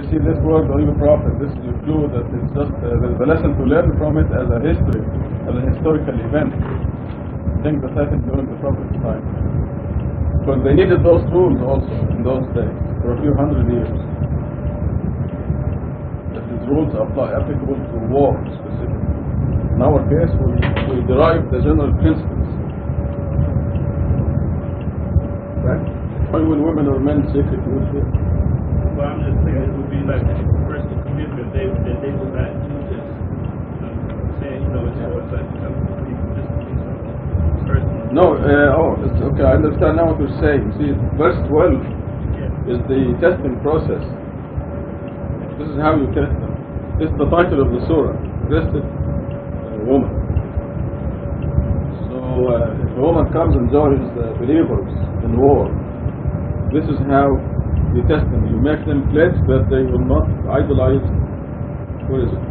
see this word, O you prophet, this is a clue that it's just there's a lesson to learn from it as a history, as a historical event. Things that happened during the prophet's time. Because they needed those rules also in those days for a few hundred years. That these rules apply applicable to war specifically. In our case, we derive the general principles. Right? Why will women or men secret use here? Well, I'm just saying it would be like a personal commitment. They will not do this. Saying, it's like personal. No, it's okay, I understand now what you're saying. See, verse 12 is the testing process. This is how you test them. This is the title of the surah. Tested woman. So, if a woman comes and joins the believers in war, this is how you test them. You make them pledge that they will not idolize, what is it?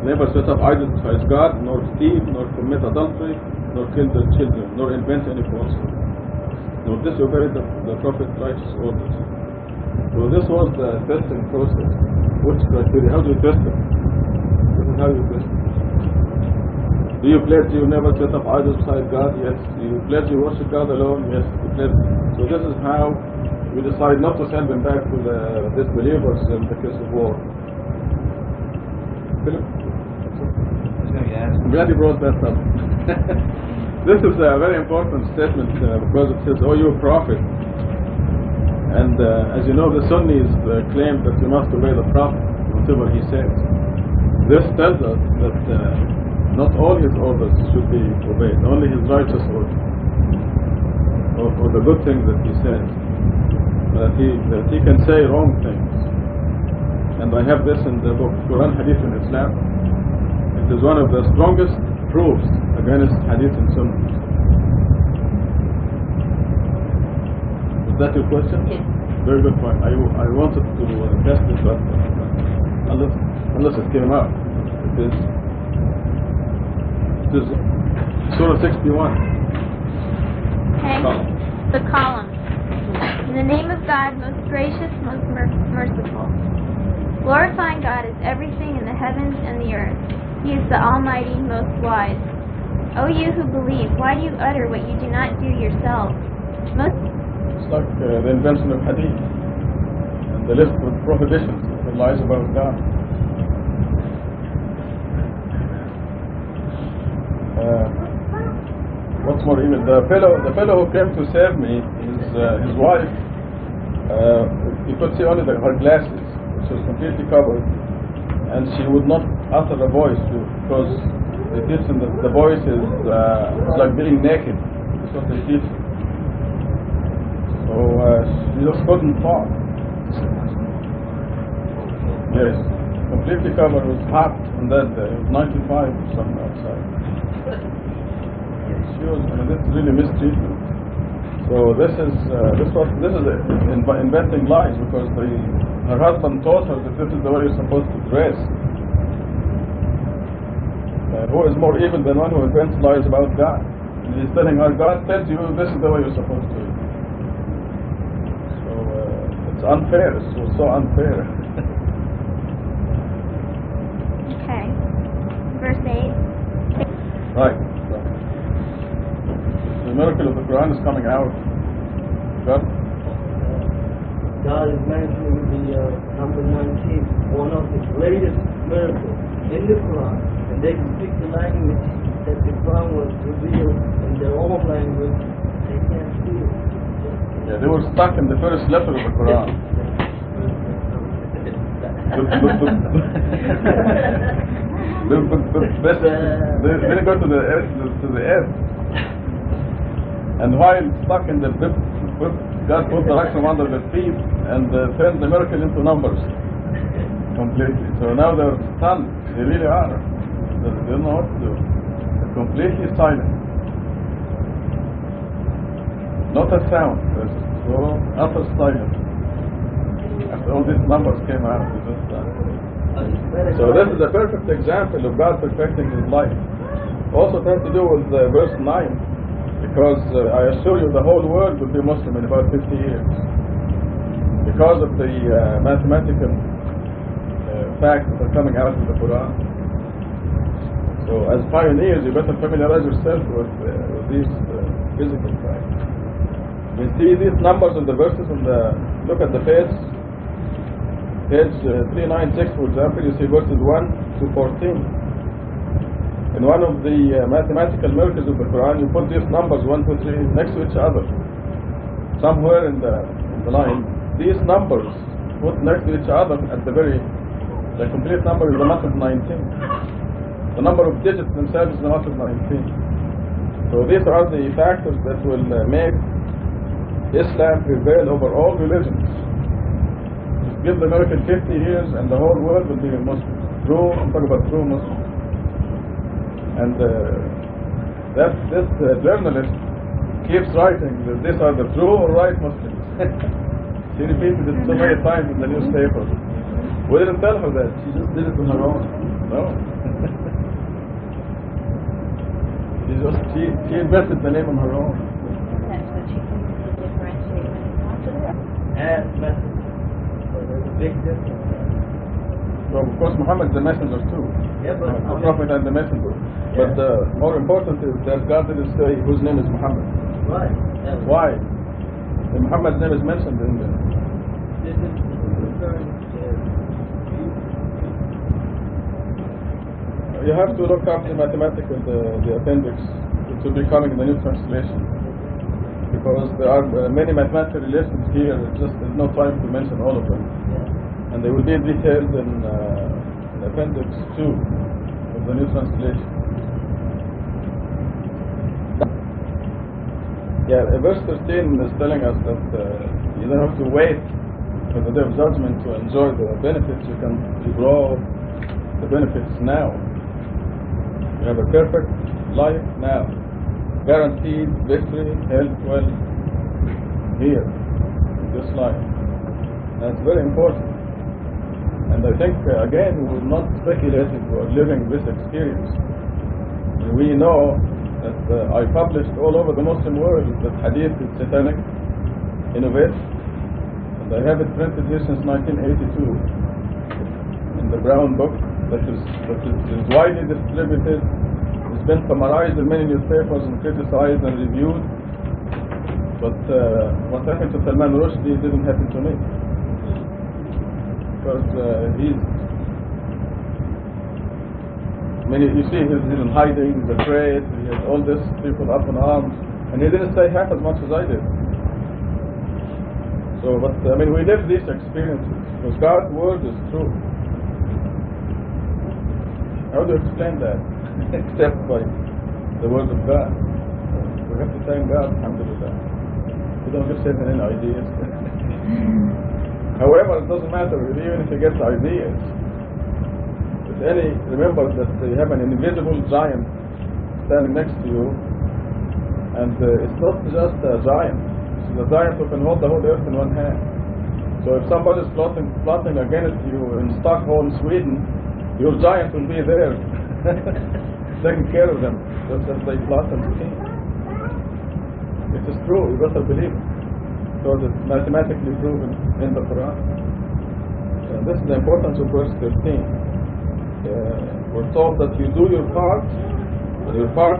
Never set up idols besides God, nor steal, nor commit adultery, nor kill their children, nor invent any falsehood, nor disobey the Prophet's righteous orders. So this was the testing process. Which criteria? How do you test it? This is how you test it. Do you pledge you never set up idols beside God? Yes. Do you pledge you worship God alone? Yes. You pledge. So this is how we decide not to send them back to the disbelievers in the case of war. Philip? I'm glad you brought that up. This is a very important statement because it says, "Oh, you prophet." And as you know, the Sunnis claim that you must obey the Prophet, whatever he says. This tells us that not all his orders should be obeyed, only his righteous orders, or the good things that he says. That he can say wrong things. And I have this in the book Quran, Hadith and Islam. It is one of the strongest proofs against Hadith and Sunnah. Is that your question? Yes. Very good point. I wanted to test it, but unless it came out. It is Surah 61. Okay. The column. In the name of God, most gracious, most merciful. Glorifying God is everything in the heavens and the earth. He is the Almighty, most wise. O you who believe, why do you utter what you do not do yourselves? It's like the invention of Hadith and the list of prohibitions that lies about God. What's more, even the fellow who came to save me, his wife, you could see only her glasses, which was completely covered, and she would not utter a voice because they teach them that the voice is like being naked. That's what they teach. So she just couldn't talk. Yes, completely covered. It was hot on that day. It was 95 or something outside. She was, this is really mistreatment. So this is inventing lies because her husband taught her that this is the way you're supposed to dress. Who is more evil than one who invents lies about God? And he's telling her, God tells you this is the way you're supposed to. So it's unfair. It's so unfair. Okay. Verse 8. Right. The miracle of the Quran is coming out. God is mentioning the number 19, one of the greatest miracles in the Quran. And they can speak the language that the Quran was revealed in their own language. They can't see it. Yeah, they were stuck in the first letter of the Quran. They go to the end. And while stuck in the bib, God put the Raksham under their feet and turned the miracle into numbers completely. So now they're stunned. They really are. They don't know what to do. They're completely silent. Not a sound. So utter silence. After all these numbers came out, they just So this is a perfect example of God perfecting His life. Also it has to do with verse 9. Because I assure you the whole world will be Muslim in about 50 years. Because of the mathematical facts that are coming out of the Quran. So as pioneers, you better familiarize yourself with these physical facts. You see these numbers in the verses on the, look at the page 396 for example, you see verses 1 to 14. In one of the mathematical miracles of the Quran, you put these numbers 1, 2, 3 next to each other. Somewhere in the line, these numbers put next to each other at the complete number is the math of 19. The number of digits themselves is the math of 19. So these are the factors that will make Islam prevail over all religions. Just give the miracle 50 years and the whole world will be Muslim. True, I'm talking about true Muslims. And this journalist keeps writing that these are the true or right Muslims. She repeated it so many times in the newspaper. We didn't tell her that. She just did it on her own. No. She invented the name on her own. That's what she thinks to differentiate when it comes to that. And message. So there's a big difference there. So of course Muhammad is the messenger too. Yeah, but The prophet and the messenger. Yeah. But more important is that God didn't say whose name is Muhammad. right. Why? And Muhammad's name is mentioned in there. This is referring to You have to look up the mathematical, the appendix. It will be coming in the new translation. Because there are many mathematical relations here, there's no time to mention all of them. And they will be detailed in appendix 2 of the new translation. Yeah, verse 13 is telling us that you don't have to wait for the day of judgment to enjoy the benefits. You can grow the benefits now. You have a perfect life now. Guaranteed victory, health, wealth, here, in this life. That's very important. And I think, again, we will not speculate if we are living this experience. We know that I published all over the Muslim world that hadith is satanic, innovative, and I have it printed here since 1982 in the brown book that is widely distributed. It's been summarized in many newspapers and criticized and reviewed. But what happened to Salman Rushdie didn't happen to me. Because you see he's in hiding, he's afraid, he has all these people up in arms, and he didn't say half as much as I did. So, but we live these experiences, because God's word is true. How do you explain that? Except by the word of God. We have to thank God, alhamdulillah. We don't just have any ideas. However, it doesn't matter, even if you get ideas. Remember that you have an invisible giant standing next to you, and it's not just a giant. It's a giant who can hold the whole earth in one hand. So if somebody is plotting against you in Stockholm, Sweden, your giant will be there, taking care of them, just as they plot and scheme. It is true, you better believe it, because it's mathematically proven in the Quran. This is the importance of verse 13. We're told that you do your part. Your part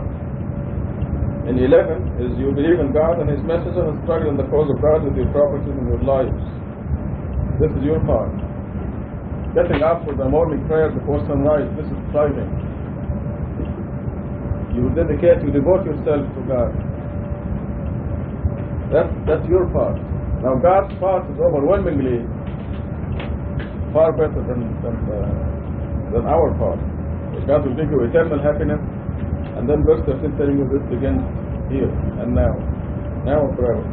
in 11 is you believe in God and His messenger and struggle in the cause of God with your properties and your lives. This is your part. Getting up for the morning prayer before sunrise, this is striving. You devote yourself to God. That's your part. Now God's part is overwhelmingly far better than our part. God will give you eternal happiness, and then verse 13 telling you this begins here and now and forever.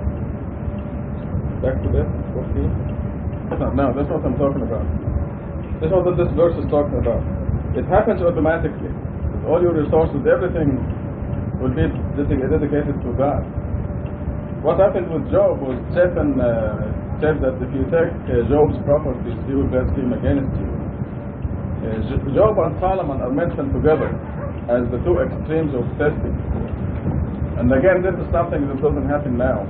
Back to that 14. Now that's what I'm talking about. That's what this verse is talking about. It happens automatically. All your resources, everything will be dedicated to God. What happened with Job was Satan said that if you take Job's properties, he will bless him against you. Job and Solomon are mentioned together as the two extremes of testing. And again, this is something that doesn't happen now.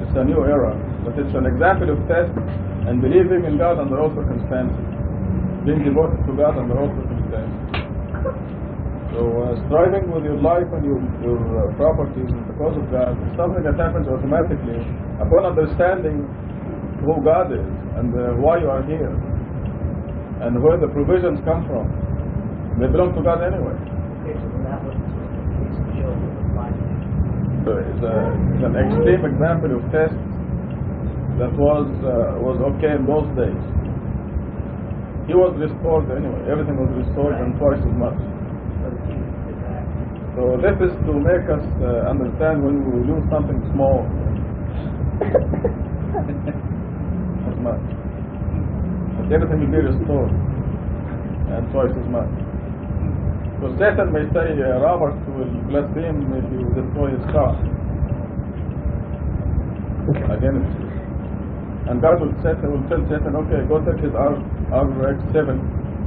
It's a new era, but it's an example of test and believing in God under all circumstances. being devoted to God under all circumstances. So striving with your life and your properties and the cause of God is something that happens automatically upon understanding who God is and why you are here and where the provisions come from. They belong to God anyway. Okay, so that was the show with life. It's an extreme example of test that was okay in those days. He was restored anyway. Everything was restored and twice as much. So this is to make us understand when we lose something small. As much. But everything will be restored and twice as much. So Satan may say Robert will blaspheme if you destroy his car. Against you. And God will tell Satan, okay, go take his RX-7,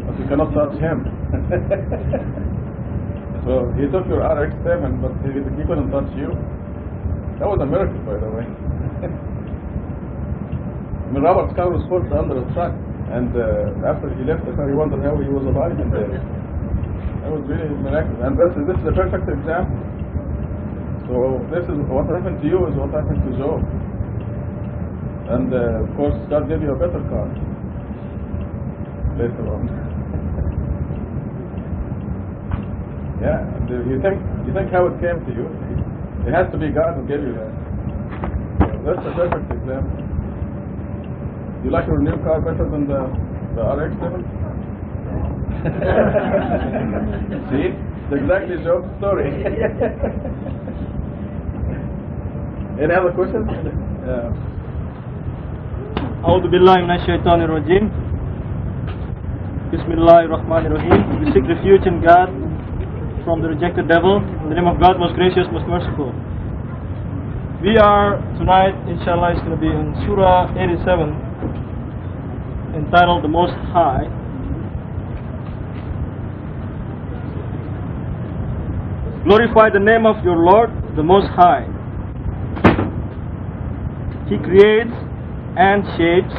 but you cannot touch him. So he took your RX-7, but he couldn't touch you. That was a miracle, by the way. I mean, Robert's car was put under a truck, and after he left the car, he wondered how he was alive in there. That was really miraculous, and this is a perfect example. So this is what happened to you is what happened to Job, and of course God gave you a better car later on. Yeah, and you think how it came to you? It has to be God who gave you that. So that's a perfect example. You like your new car better than the RX-7? See? It's exactly Job's story. Any other questions? Yeah. أعوذ بالله من الشيطان الرجيم. بسم الله الرحمن الرحيم. We seek refuge in God from the rejected devil. In the name of God, most gracious, most merciful. We are tonight, inshallah, it's going to be in Surah 87, entitled The Most High. Glorify the name of your Lord, the Most High. He creates and shapes.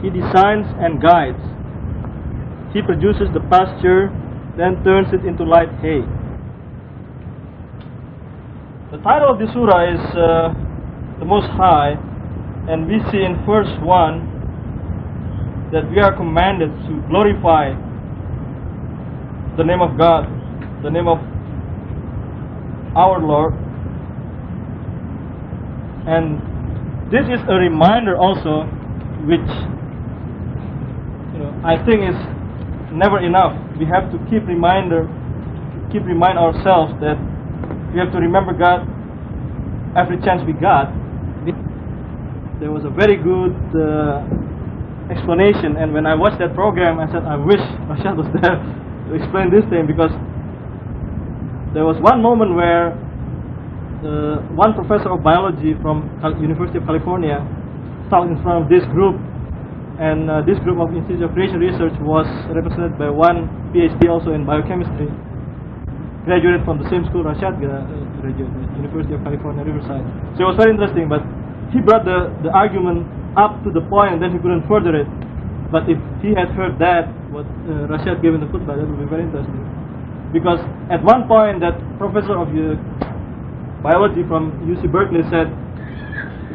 He designs and guides. He produces the pasture, then turns it into light hay. The title of the surah is The Most High, and we see in verse 1 that we are commanded to glorify the name of God, the name of our Lord. And this is a reminder also, which I think is never enough. We have to keep remind ourselves that we have to remember God every chance we got. There was a very good explanation, and when I watched that program, I said, I wish Reşad was there to explain this thing, because there was one moment where one professor of biology from University of California talked in front of this group, and this group of Institute of Creation Research was represented by one PhD also in biochemistry, graduated from the same school Reşad graduated, University of California, Riverside. So it was very interesting, but he brought the argument up to the point, and then he couldn't further it. But if he had heard that, what Reşad gave in the khutbah, that would be very interesting. Because at one point, that professor of biology from UC Berkeley said,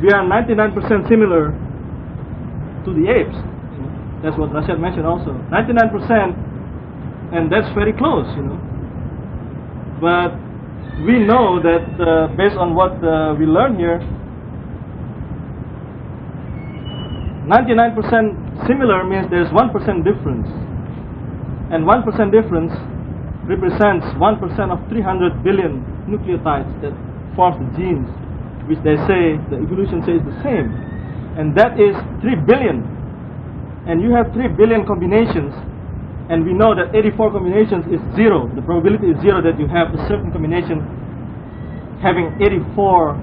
we are 99% similar to the apes. That's what Reşad mentioned also. 99%, and that's very close, But we know that based on what we learn here, 99% similar means there's 1% difference. And 1% difference represents 1% of 300 billion nucleotides that forms the genes, which they say, the evolution says the same. And that is 3 billion. And you have 3 billion combinations, and we know that 84 combinations is 0. The probability is 0 that you have a certain combination having 84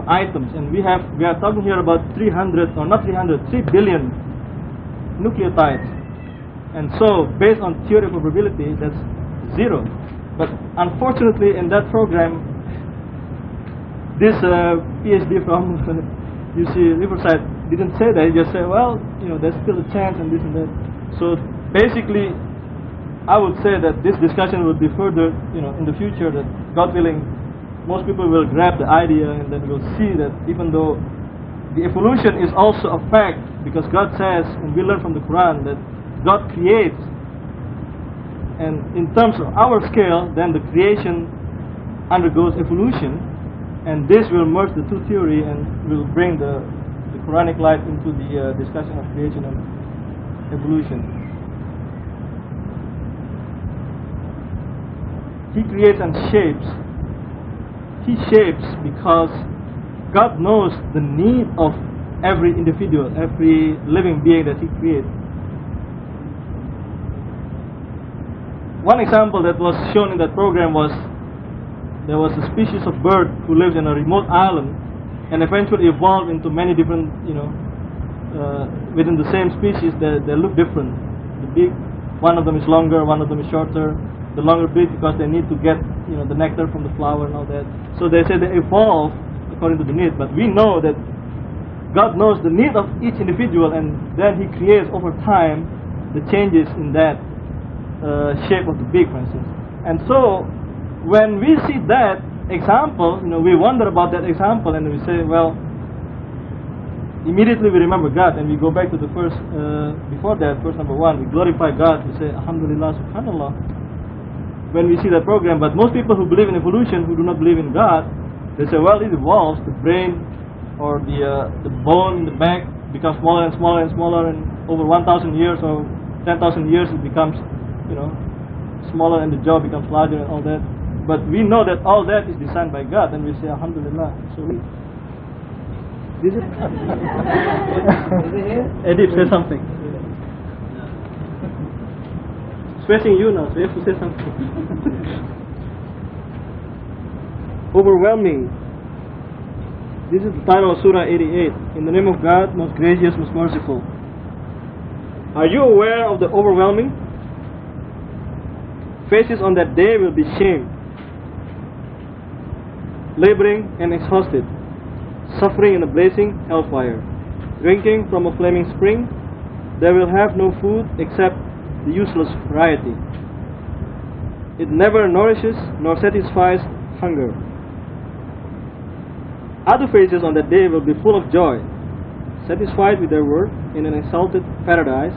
items, and we are talking here about 300, or not 300, 3 billion nucleotides. And so based on theory of probability, that's 0. But unfortunately in that program, this PhD from UC Riverside didn't say that. He just said, well, there's still a chance and this and that. So basically, I would say that this discussion will be further, in the future, that God willing, most people will grab the idea and then we'll see that even though the evolution is also a fact, because God says, and we learn from the Quran, that God creates, and in terms of our scale, then the creation undergoes evolution, and this will merge the two theory and will bring the Quranic light into the discussion of creation and evolution. He creates and shapes. He shapes because God knows the need of every individual, every living being that He creates. One example that was shown in that program was there was a species of bird who lives in a remote island and eventually evolved into many different, within the same species, they look different. The beak, one of them is longer, one of them is shorter. The longer beak because they need to get the nectar from the flower and all that. So they say they evolve according to the need. But we know that God knows the need of each individual, and then He creates over time the changes in that shape of the beak, for instance. And so when we see that example, we wonder about that example, and we say, well, immediately we remember God, and we go back to the first, before that, verse number 1, we glorify God, we say, Alhamdulillah, Subhanallah, when we see that program. But most people who believe in evolution, who do not believe in God, they say, well, it evolves, the brain or the bone in the back becomes smaller and smaller and smaller, and over 1,000 years or 10,000 years it becomes, smaller, and the jaw becomes larger and all that. But we know that all that is designed by God, and we say, Alhamdulillah. So this is Edip, say something. It's facing you now, so you have to say something. Overwhelming. This is the title of Surah 88. In the name of God, most gracious, most merciful. Are you aware of the overwhelming? Faces on that day will be shamed, laboring and exhausted, suffering in a blazing hellfire, drinking from a flaming spring. They will have no food except the useless variety. It never nourishes nor satisfies hunger. Other faces on that day will be full of joy, satisfied with their work in an exalted paradise.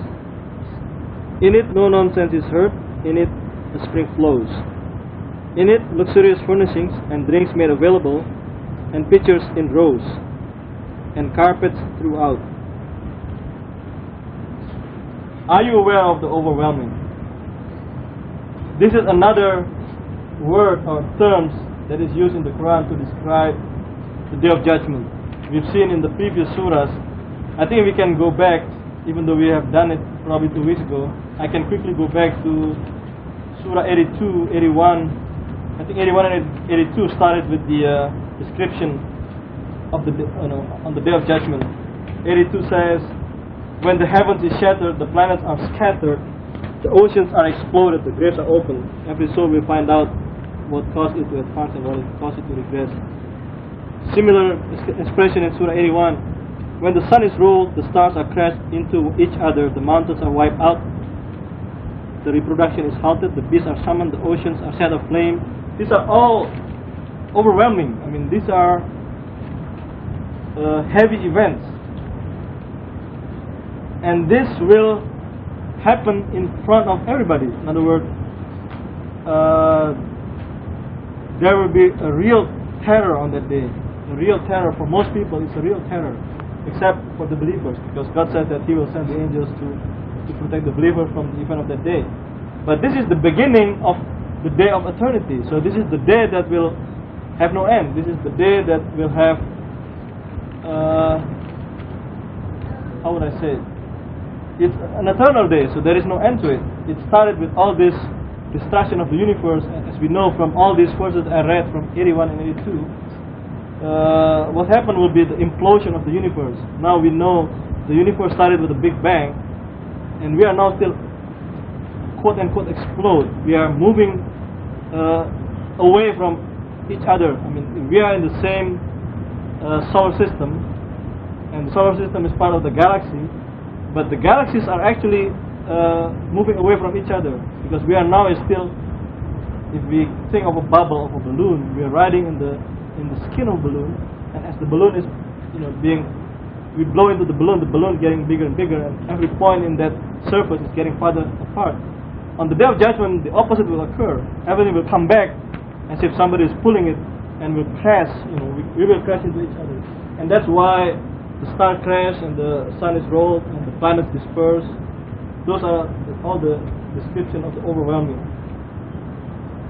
In it no nonsense is heard, in it a spring flows. In it luxurious furnishings and drinks made available, and pitchers in rows, and carpets throughout. Are you aware of the overwhelming? This is another word or terms that is used in the Quran to describe the Day of Judgment. We've seen in the previous surahs. I think we can go back, even though we have done it probably 2 weeks ago. I can quickly go back to Surah 82, 81. I think 81 and 82 started with the description of the on the Day of Judgment. 82 says, when the heavens is shattered, the planets are scattered, the oceans are exploded, the graves are opened. Every soul will find out what caused it to advance and what caused it to regress. Similar expression in Surah 81. When the sun is rolled, the stars are crashed into each other, the mountains are wiped out, the reproduction is halted, the beasts are summoned, the oceans are set aflame. These are all overwhelming. I mean, these are heavy events. And this will happen in front of everybody. In other words, there will be a real terror on that day. A real terror for most people. It's a real terror, except for the believers, because God said that He will send the angels to protect the believer from the event of that day. But this is the beginning of the day of eternity. So this is the day that will have no end. This is the day that will have, how would I say it? It's an eternal day, so there is no end to it. It started with all this destruction of the universe, as we know from all these verses I read from 81 and 82. What happened will be the implosion of the universe. Now we know the universe started with a big bang, and we are now still quote unquote explode. We are moving away from each other. I mean, we are in the same solar system, and and the solar system is part of the galaxy, but the galaxies are actually moving away from each other, because we are now still, if we think of a bubble of a balloon, we are riding in the skin of a balloon, and as the balloon is we blow into the balloon getting bigger and bigger, and every point in that surface is getting farther apart. On the Day of Judgment, the opposite will occur. Everything will come back as if somebody is pulling it, and will crash. We will crash into each other, and that's why the star crash and the sun is rolled and the planets disperse. Those are all the description of the overwhelming.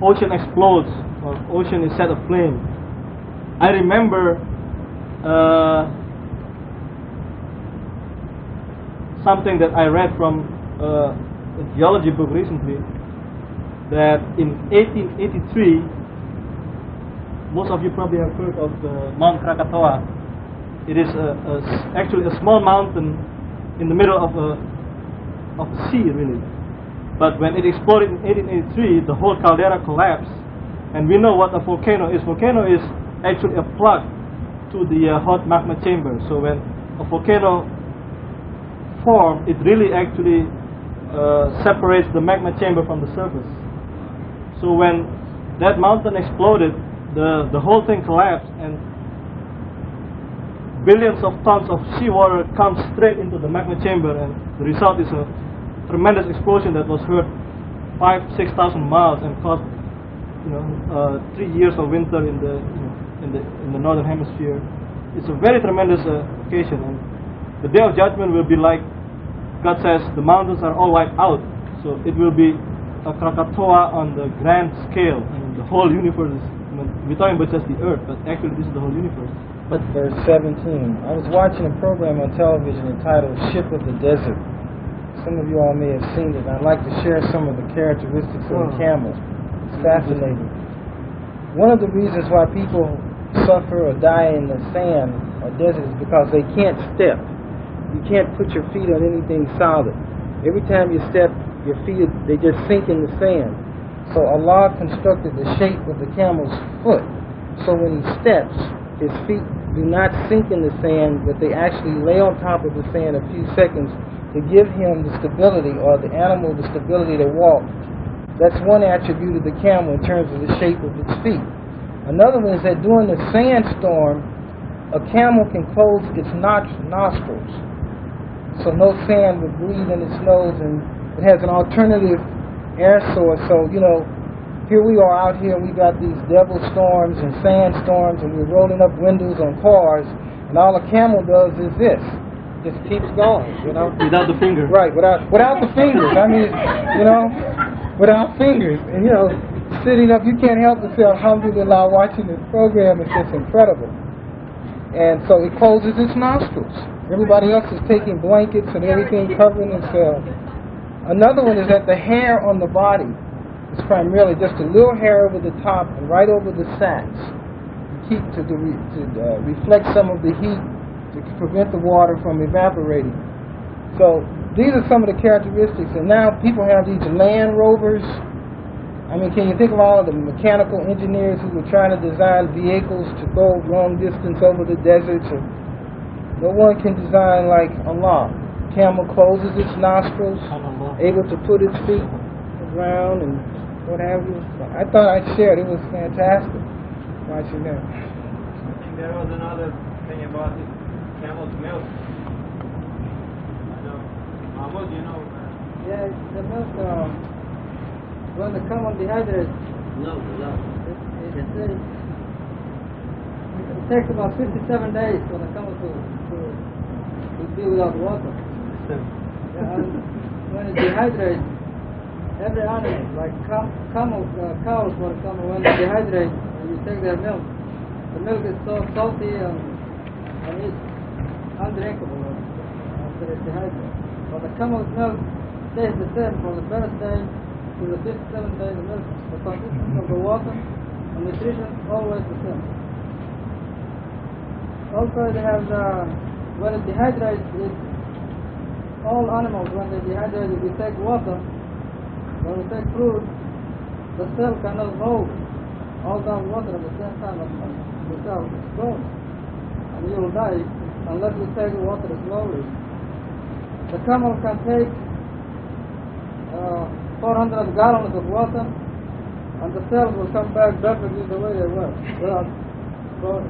Ocean explodes, or ocean is set aflame. I remember something that I read from a geology book recently, that in 1883, most of you probably have heard of Mount Krakatoa. It is actually a small mountain in the middle of a sea, really. But when it exploded in 1883, the whole caldera collapsed. And we know what a volcano is. Volcano is actually a plug to the hot magma chamber. So when a volcano forms, it really actually separates the magma chamber from the surface. So when that mountain exploded, the whole thing collapsed, and billions of tons of seawater come straight into the magma chamber, and the result is a tremendous explosion that was heard 5,000-6,000 miles and caused 3 years of winter in the northern hemisphere. It's a very tremendous occasion, and the Day of Judgment will be like God says the mountains are all wiped out, so it will be a Krakatoa on the grand scale. The whole universe is, we're talking about just the earth, but actually this is the whole universe. But verse 17, I was watching a program on television entitled Ship of the Desert. Some of you all may have seen it. I'd like to share some of the characteristics of the camel. It's fascinating. One of the reasons why people suffer or die in the sand or desert is because they can't step. You can't put your feet on anything solid. Every time you step, your feet, they just sink in the sand. So Allah constructed the shape of the camel's foot. So when he steps, his feet do not sink in the sand, but they actually lay on top of the sand a few seconds to give him the stability, or the animal the stability to walk. That's one attribute of the camel in terms of the shape of its feet. Another one is that during the sandstorm, a camel can close its nostrils, so no sand would breathe in its nose, and it has an alternative air source. So, here we are out here, we got these devil storms and sandstorms, and we're rolling up windows on cars, and all a camel does is this. Just keeps going, Without the fingers. Right, without the fingers. I mean, without fingers. And, sitting up, you can't help but say, alhamdulillah, watching this program is just incredible. And so it closes its nostrils. Everybody else is taking blankets and everything, covering themselves. Another one is that the hair on the body is primarily just a little hair over the top and right over the sacks to reflect some of the heat, to prevent the water from evaporating. So these are some of the characteristics. And now people have these Land Rovers. I mean, can you think of all of the mechanical engineers who were trying to design vehicles to go long distance over the deserts? And no one can design like Allah. Camel closes its nostrils, able to put its feet around and what have you. I thought I'd share it. It was fantastic watching that. I think there was another thing about it. Camel's milk. Mahmoud, Yeah, the milk, when the camel dehydrates, it takes about 57 days for the camel to be without water. Yeah, and when it dehydrates, every animal, like cows, for example, when they dehydrate, you take their milk. The milk is so salty and it's undrinkable after it dehydrates. But the camel's milk stays the same from the first day to the 57th day. The milk, the consistency of the water and nutrition, always the same. Also, they have when it dehydrates, all animals, when they dehydrate, if we take water, when we take fruit, the cell cannot hold all that water at the same time as the cell is gone. And you will die unless you take the water slowly. The camel can take 400 gallons of water, and the cells will come back perfectly the way they were, without going.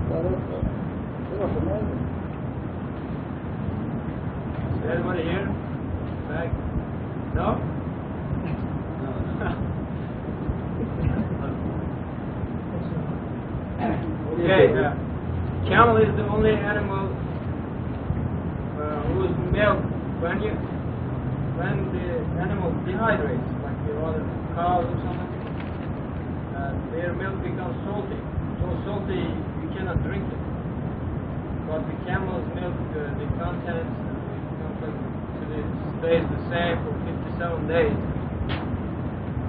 It was amazing. Is everybody here? Back? No? Okay, camel is the only animal whose milk, when the animal dehydrates, like your other cows or something, their milk becomes salty. So salty you cannot drink it. But the camel's milk, the contents, stays the same for 57 days.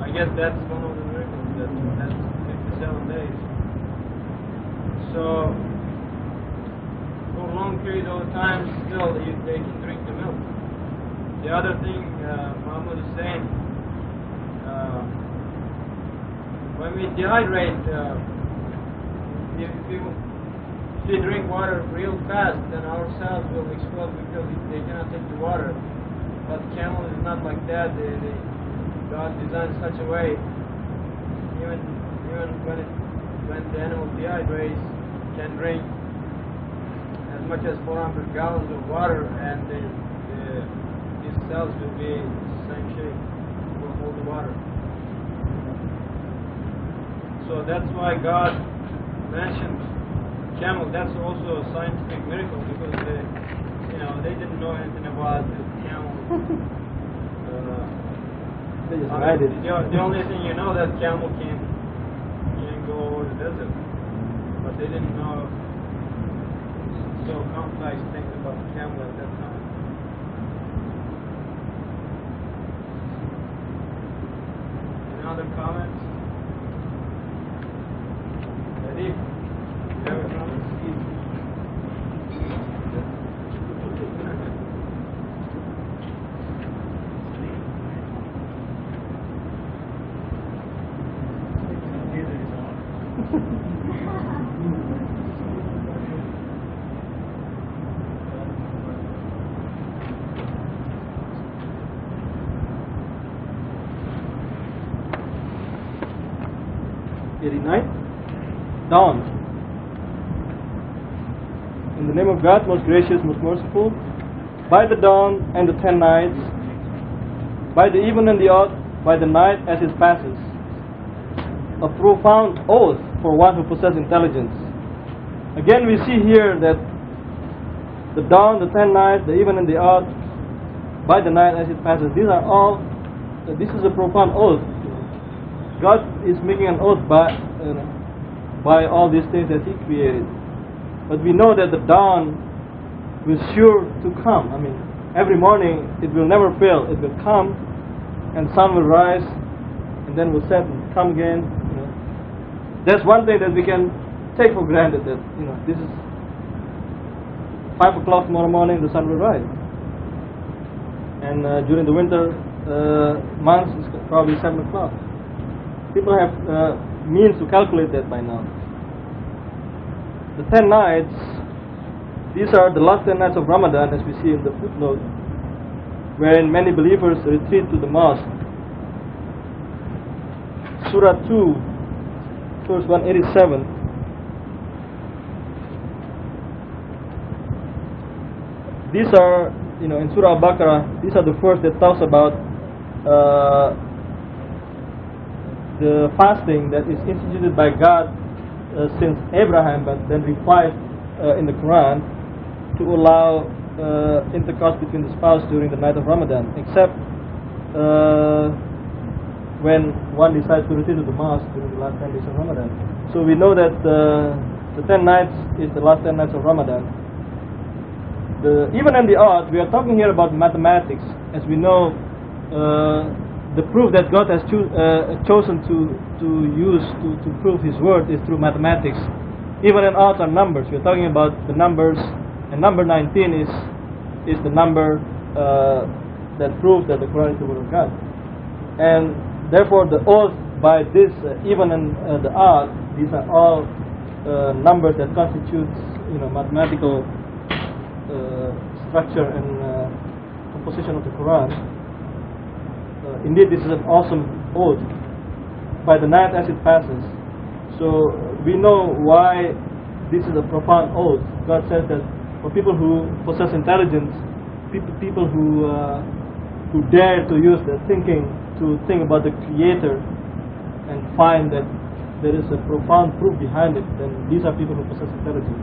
I guess that's one of the miracles, that's 57 days. So, for a long period of time, still they can drink the milk. The other thing Muhammad is saying, when we dehydrate, if we drink water real fast, then our cells will explode because they cannot take the water. But camel is not like that. God designed such a way, even when the animal dehydrates, can drink as much as 400 gallons of water, and his cells will be the same shape, will hold the water. So that's why God mentioned camel. That's also a scientific miracle, because they didn't know anything about the camel. They just ride it. The only thing you know that camel can go over the desert. But they didn't know so complex things about the camel at that time. Any other comments? Edip, you have a comment? 89. Dawn. In the name of God, most gracious, most merciful, by the dawn and the 10 nights, by the even and the odd, by the night as it passes, a profound oath for one who possesses intelligence. Again, we see here that the dawn, the 10 nights, the even and the odd, by the night as it passes, these are all, this is a profound oath. God is making an oath by all these things that He created. But we know that the dawn will sure to come. I mean, every morning it will never fail. It will come, and sun will rise, and then will set and come again. That's one thing that we can take for granted, that this is 5 o'clock tomorrow morning, the sun will rise. And during the winter months, it's probably 7 o'clock. People have means to calculate that by now. The 10 nights, these are the last 10 nights of Ramadan, as we see in the footnote, wherein many believers retreat to the mosque. Surah 2, verse 187. These are, in Surah Al-Baqarah, these are the verse that talks about the fasting that is instituted by God since Abraham, but then revised in the Quran to allow intercourse between the spouse during the night of Ramadan, except when one decides to return to the mosque during the last 10 days of Ramadan. So we know that the 10 nights is the last 10 nights of Ramadan. The even and the odd, we are talking here about mathematics, as we know. The proof that God has chosen to use to prove His word is through mathematics. Even and odd are numbers. We're talking about the numbers, and number 19 is the number that proves that the Quran is the word of God. And therefore, the oath by this even and the odd, these are all numbers that constitute mathematical structure and composition of the Quran. Indeed, this is an awesome oath by the night as it passes. So we know why this is a profound oath. God says that for people who possess intelligence, people who dare to use their thinking to think about the Creator and find that there is a profound proof behind it, then these are people who possess intelligence.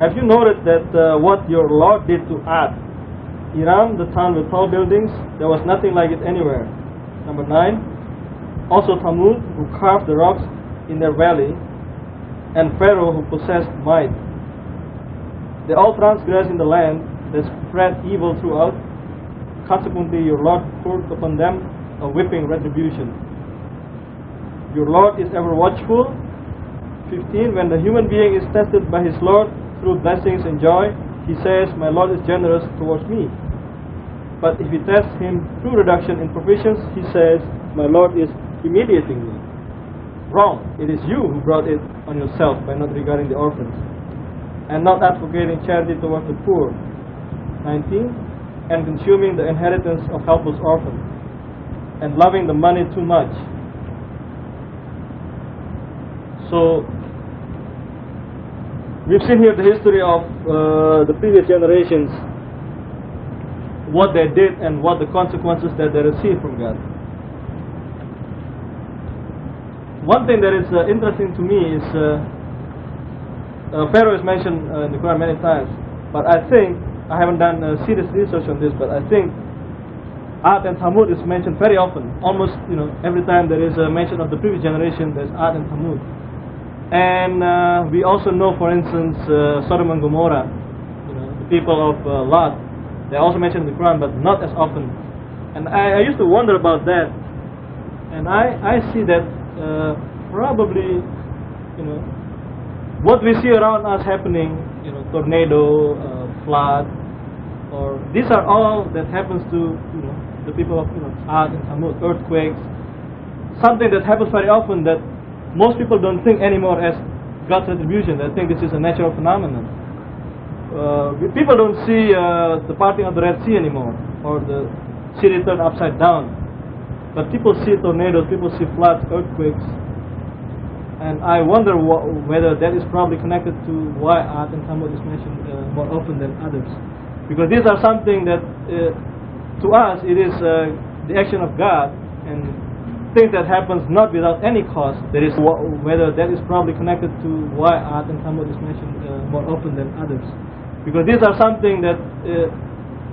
Have you noticed that what your Lord did to Ad, Iram, the town with tall buildings, there was nothing like it anywhere. Number 9, also Thamud, who carved the rocks in their valley, and Pharaoh, who possessed might. They all transgressed in the land, they spread evil throughout. Consequently, your Lord poured upon them a whipping retribution. Your Lord is ever watchful. 15, when the human being is tested by his Lord through blessings and joy, he says, my Lord is generous towards me. But if he tests him through reduction in provisions, he says, my Lord is humiliating me. Wrong. It is you who brought it on yourself by not regarding the orphans and not advocating charity towards the poor. 19, and consuming the inheritance of helpless orphans and loving the money too much. So we've seen here the history of the previous generations, what they did and what the consequences that they received from God. One thing that is interesting to me is Pharaoh is mentioned in the Quran many times, but I think, I haven't done serious research on this, but I think Ad and Thamud is mentioned very often. Almost, every time there is a mention of the previous generation, there's Ad and Thamud. And we also know, for instance, Sodom and Gomorrah, the people of Lot, they also mentioned in the Quran, but not as often. And I used to wonder about that, and I see that probably, what we see around us happening, tornado, flood, or these are all that happens to the people of Ad and Thamud, earthquakes, something that happens very often that most people don't think anymore as God's retribution. They think this is a natural phenomenon. People don't see the parting of the Red Sea anymore, or the city turned upside down. But people see tornadoes, people see floods, earthquakes, and I wonder whether that is probably connected to why Ad and Thamud is mentioned more often than others. Because these are something that, to us, it is the action of God, and things that happens not without any cause. There is whether that is probably connected to why Ad and Thamud is mentioned more often than others. Because these are something that,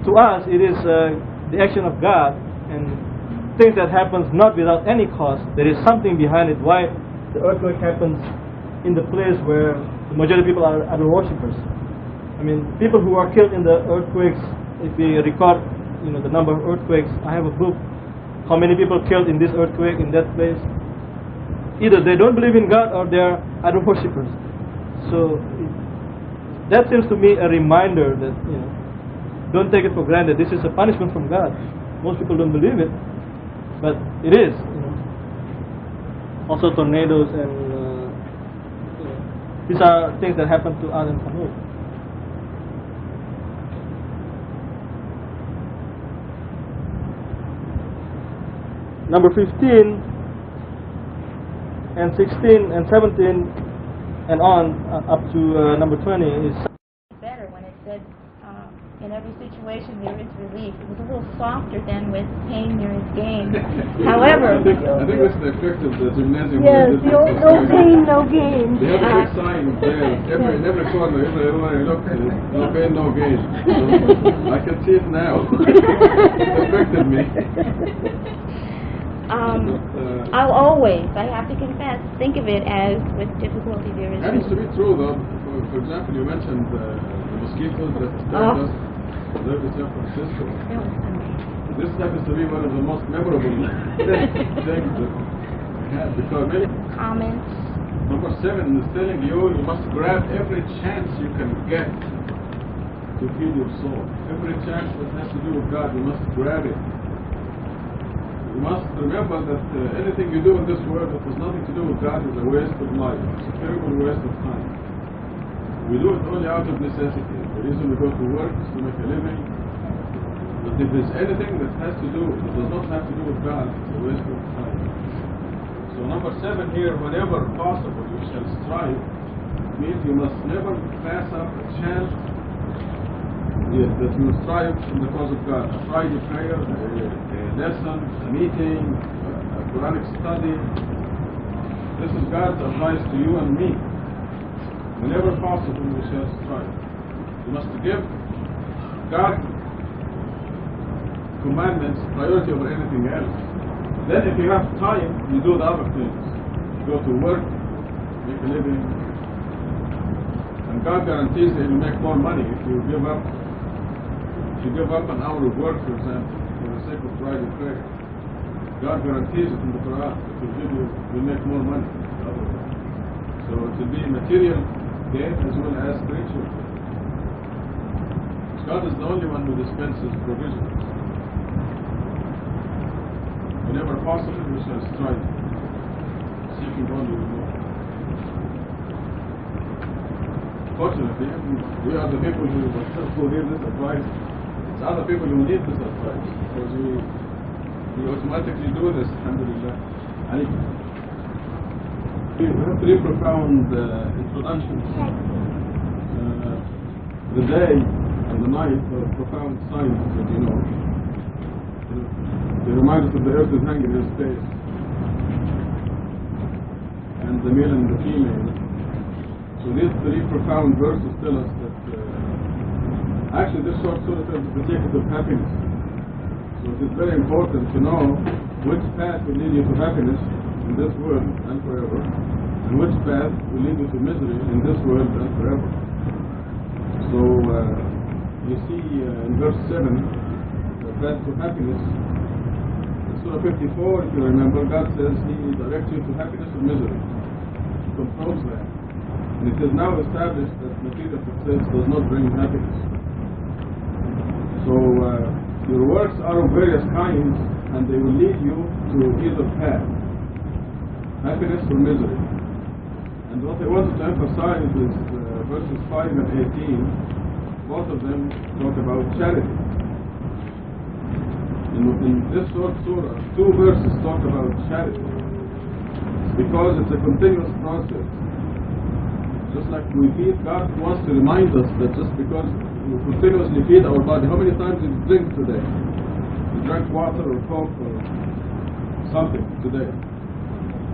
to us, it is the action of God, and things that happens not without any cause. There is something behind it. Why the earthquake happens in the place where the majority of people are idol worshippers. I mean, people who are killed in the earthquakes, if we record, the number of earthquakes, I have a book, how many people killed in this earthquake, in that place. Either they don't believe in God or they are idol worshippers. So that seems to me a reminder that, don't take it for granted. This is a punishment from God. Most people don't believe it, but it is. Also tornadoes and these are things that happen to Ad and Thamud. Number 15 and 16 and 17 and on up to number 20 is better when it said in every situation there is relief. It was a little softer than with pain there is gain. However, I think that's the effect of the gymnasium. Yes, no pain, no gain. They have a big sign there. In every corner, everywhere you look, no pain, no gain. So I can see it now. It affected me. I'll always, I have to confess, think of it as with difficulty there is Happens to be true though. For example, you mentioned the mosquitoes that attacked us there in San Francisco. This happens to be one of the most memorable things that we had, because many Comments. Number 7 is telling you must grab every chance you can get to feed your soul. Every chance that has to do with God, you must grab it. You must remember that anything you do in this world that has nothing to do with God is a waste of life. It's a terrible waste of time. We do it only out of necessity. The reason we go to work is to make a living. But if there's anything that has to do, that does not have to do with God, it's a waste of time. So number 7 here, whenever possible, you shall strive, means you must never pass up a chance that you strive in the cause of God. A Friday prayer, a lesson, a meeting, a Quranic study. This is God's advice to you and me. Whenever possible, we shall strive. You must give God's commandments priority over anything else. Then if you have time, you do the other things. You go to work, make a living. And God guarantees that you'll make more money if you give up an hour of work, for example, for the sake of Friday prayer. God guarantees it in the Quran that you'll make more money. So it will be material gain as well as spiritual gain. God is the only one who dispenses provisions. Whenever possible, we shall strive, seeking only more. Fortunately, we are the people who need this advice. It's other people who need this advice, because we automatically do this, alhamdulillah. And we have 3 profound introductions. The day and the night are profound signs, as you know. They remind us that the earth is hanging in space, and the male and the female. So these 3 profound verses tell us that actually this short surah tells the secret of happiness. So it is very important to know which path will lead you to happiness in this world and forever, and which path will lead you to misery in this world and forever. So you see in verse 7, the path to happiness. Surah 54, if you remember, God says He directs you to happiness or misery. He controls that. And it is now established that material success does not bring happiness. So your works are of various kinds, and they will lead you to either path, happiness or misery. And what I wanted to emphasize is verses 5 and 18, both of them talk about charity. In this short surah, 2 verses talk about charity, because it's a continuous process. Just like we feed, God wants to remind us that just because we continuously feed our body, how many times did you drink today? You drank water or Coke or something today.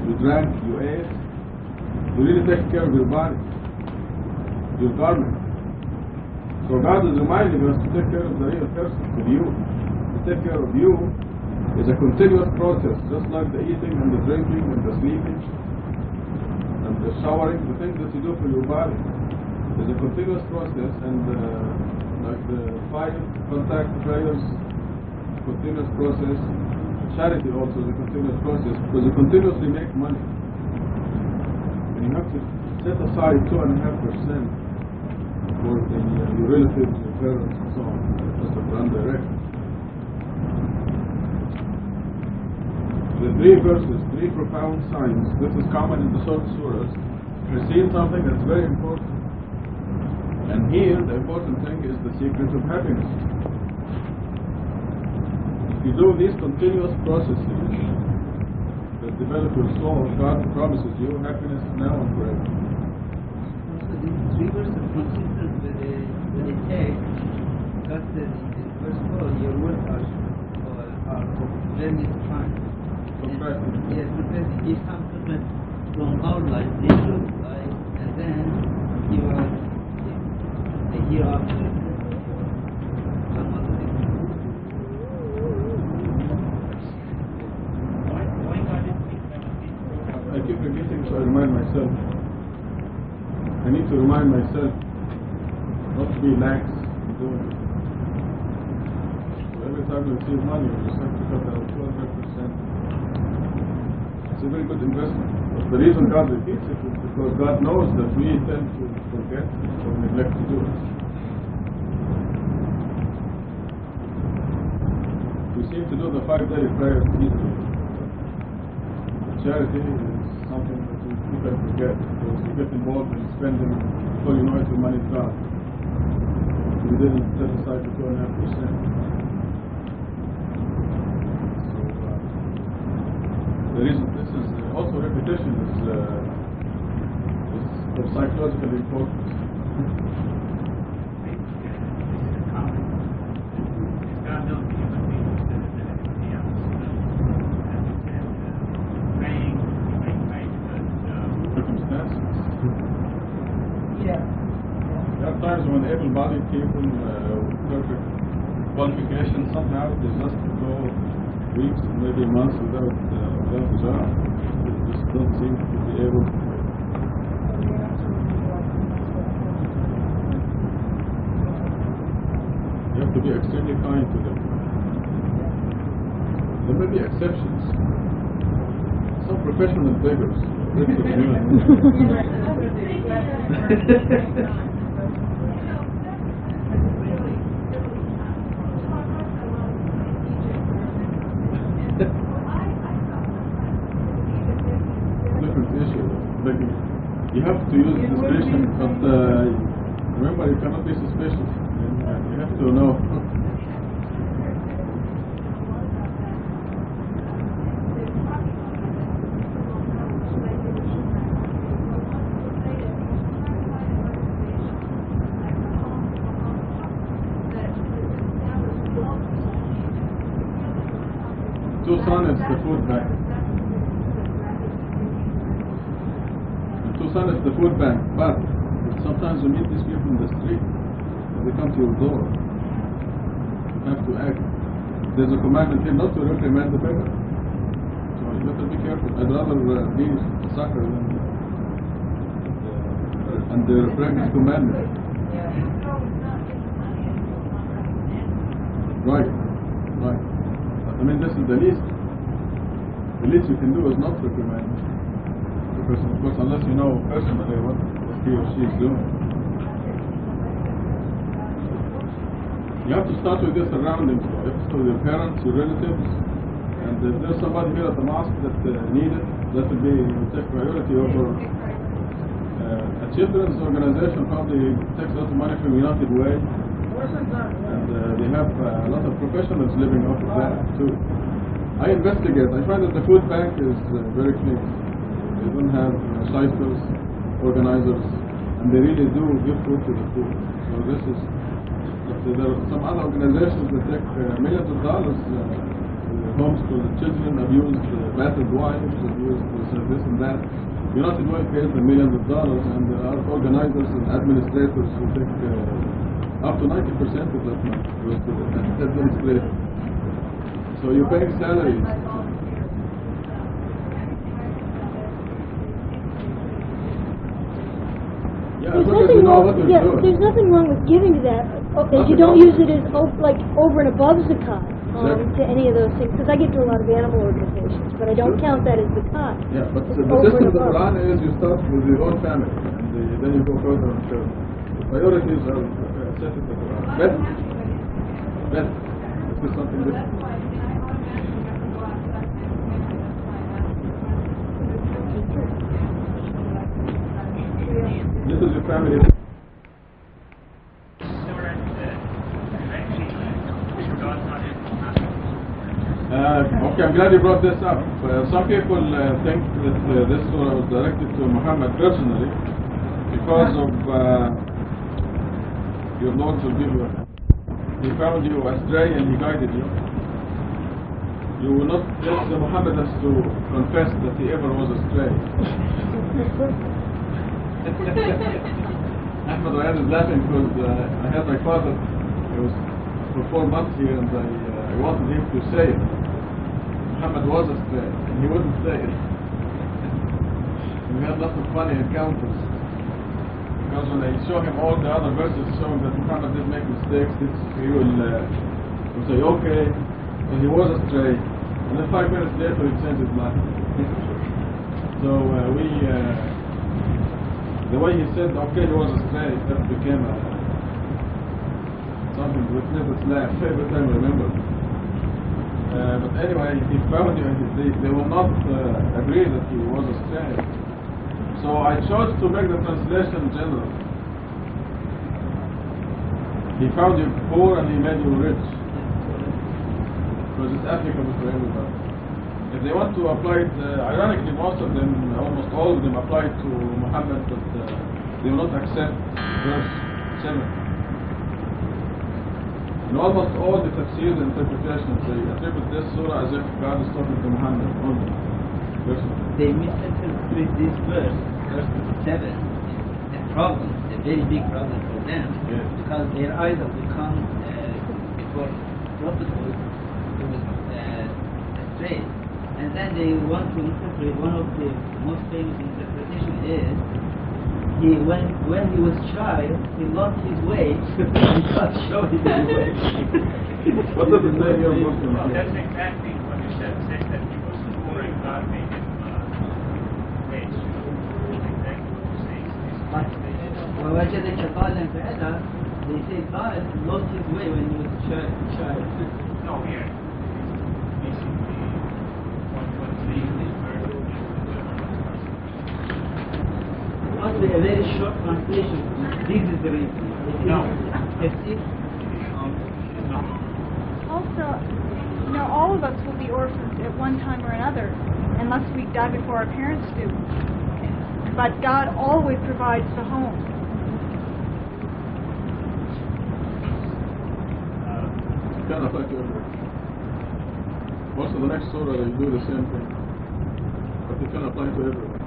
You drank, you ate. You really take care of your body, your garment. So God is reminding us to take care of the real person, of you. To take care of you is a continuous process, just like the eating and the drinking and the sleeping and the showering, the things that you do for your body. It's a continuous process, and like the 5 contact prayers, continuous process. Charity also is a continuous process, because you continuously make money. And you have to set aside 2.5% for your relatives, your parents, and so on, just like undirect. The 3 verses, 3 profound signs. This is common in the short surahs. You're seeing something that's very important. And here, the important thing is the secret of happiness. If you do these continuous processes that develop your soul, God promises you happiness now and forever. So these 3 verses consistent with the text. God says in verse 4, your words are of various kinds. Yes, because if something from our life, they look like, and then you are the hereafter, some other thing. Why God didn't speak about I keep repeating, so I remind myself. I need to remind myself not to be lax in doing it. So every time you receive money, you just have to cut out 200%. It's a very good investment. But the reason God repeats it is because God knows that we tend to forget or neglect to do it. We see need to do the 5 daily prayers easily. Charity is something that you can forget because you get involved in spending before you know it, your money's gone. You didn't set aside the 2.5%. The reason this is also repetition is of psychological importance. Circumstances. Yeah. There are times when able-bodied people with perfect qualifications somehow they just go weeks, maybe months without a job. They just don't seem to be able to. You have to be extremely kind to them. There may be exceptions. Some professional beggars. You have to use discretion, but remember you cannot be suspicious. You have to know. Tucson is the food bank. Tucson is the food bank, but sometimes you meet these people in the street. They come to your door. You have to act. There's a commandment here not to reprimand the beggar. So you better be careful. I'd rather be a sucker than and practice commandment. Right. But I mean, this is the least. The least you can do is not reprimand. Because of course, unless you know personally what he or she is doing. You have to start with your surroundings. You have to start with your parents, your relatives, and if there's somebody here at the mosque that needs it, that will be take priority over a children's organization. Probably takes a lot of money from United Way, and they have a lot of professionals living off of that too. I investigate. I find that the food bank is very clean. They don't have cycles, organizers, and they really do give food to the poor. So this is. There are some other organizations that take millions of dollars, homes for the children, abused, battered wives, abused this and that. United Way pays the millions of dollars, and there are organizers and administrators who take up to 90% of that money goes to the administrator. So you're paying salaries. There's nothing wrong with giving to that. You don't use it as like over and above zakat to any of those things. Because I give to a lot of animal organizations, but I don't count that as zakat. Yeah, but the system of the Quran is you start with your own family, and then you go further and further. The priorities are set in the Quran. Best. This is something different. This is your family. Okay, I'm glad you brought this up. Some people think that this surah was directed to Muhammad personally because of your Lord will give you. He found you astray and he guided you. You will not just Muhammad has to confess that he ever was astray. Ahmed Rayad is laughing because I had my father. He was for 4 months here, and I wanted him to say it. Muhammad was astray, and he wouldn't say it. And we had lots of funny encounters because when I show him all the other verses showing that Muhammad did make mistakes, he will say, "Okay, and he was astray," and then 5 minutes later he changed his mind. So the way he said, "Okay, he was astray," that became something with me that's laugh every time I remember. But anyway, he found you, and they will not agree that he was a slave. So I chose to make the translation general. He found you poor and he made you rich. Because it's applicable to everybody. If they want to apply it, ironically most of them, almost all of them apply it to Muhammad, but they will not accept verse 7. In almost all the tafsirs and interpretations, they attribute this surah as if God is talking to Muhammad only. They misinterpret this verse 7, a problem, a very big problem for them, because their idol become before prophethood astray. And then they want to interpret, one of the most famous interpretation is, when he was child, he lost his way, and God showed him his way. What does it say here? Well, that's exactly what you said. It says that he was poor and God made him rich. That's exactly what you say. وَوَجَدَكَ ضَالًّا فَهَدَى. They say God lost his way when he was a child. No, here. Basically, what's the English version? Must be a very short translation. This is the reason. No. Also, all of us will be orphans at one time or another, unless we die before our parents do. But God always provides the home. You can't apply to everyone. Most of the next surah they do the same thing, but you can't apply to everyone.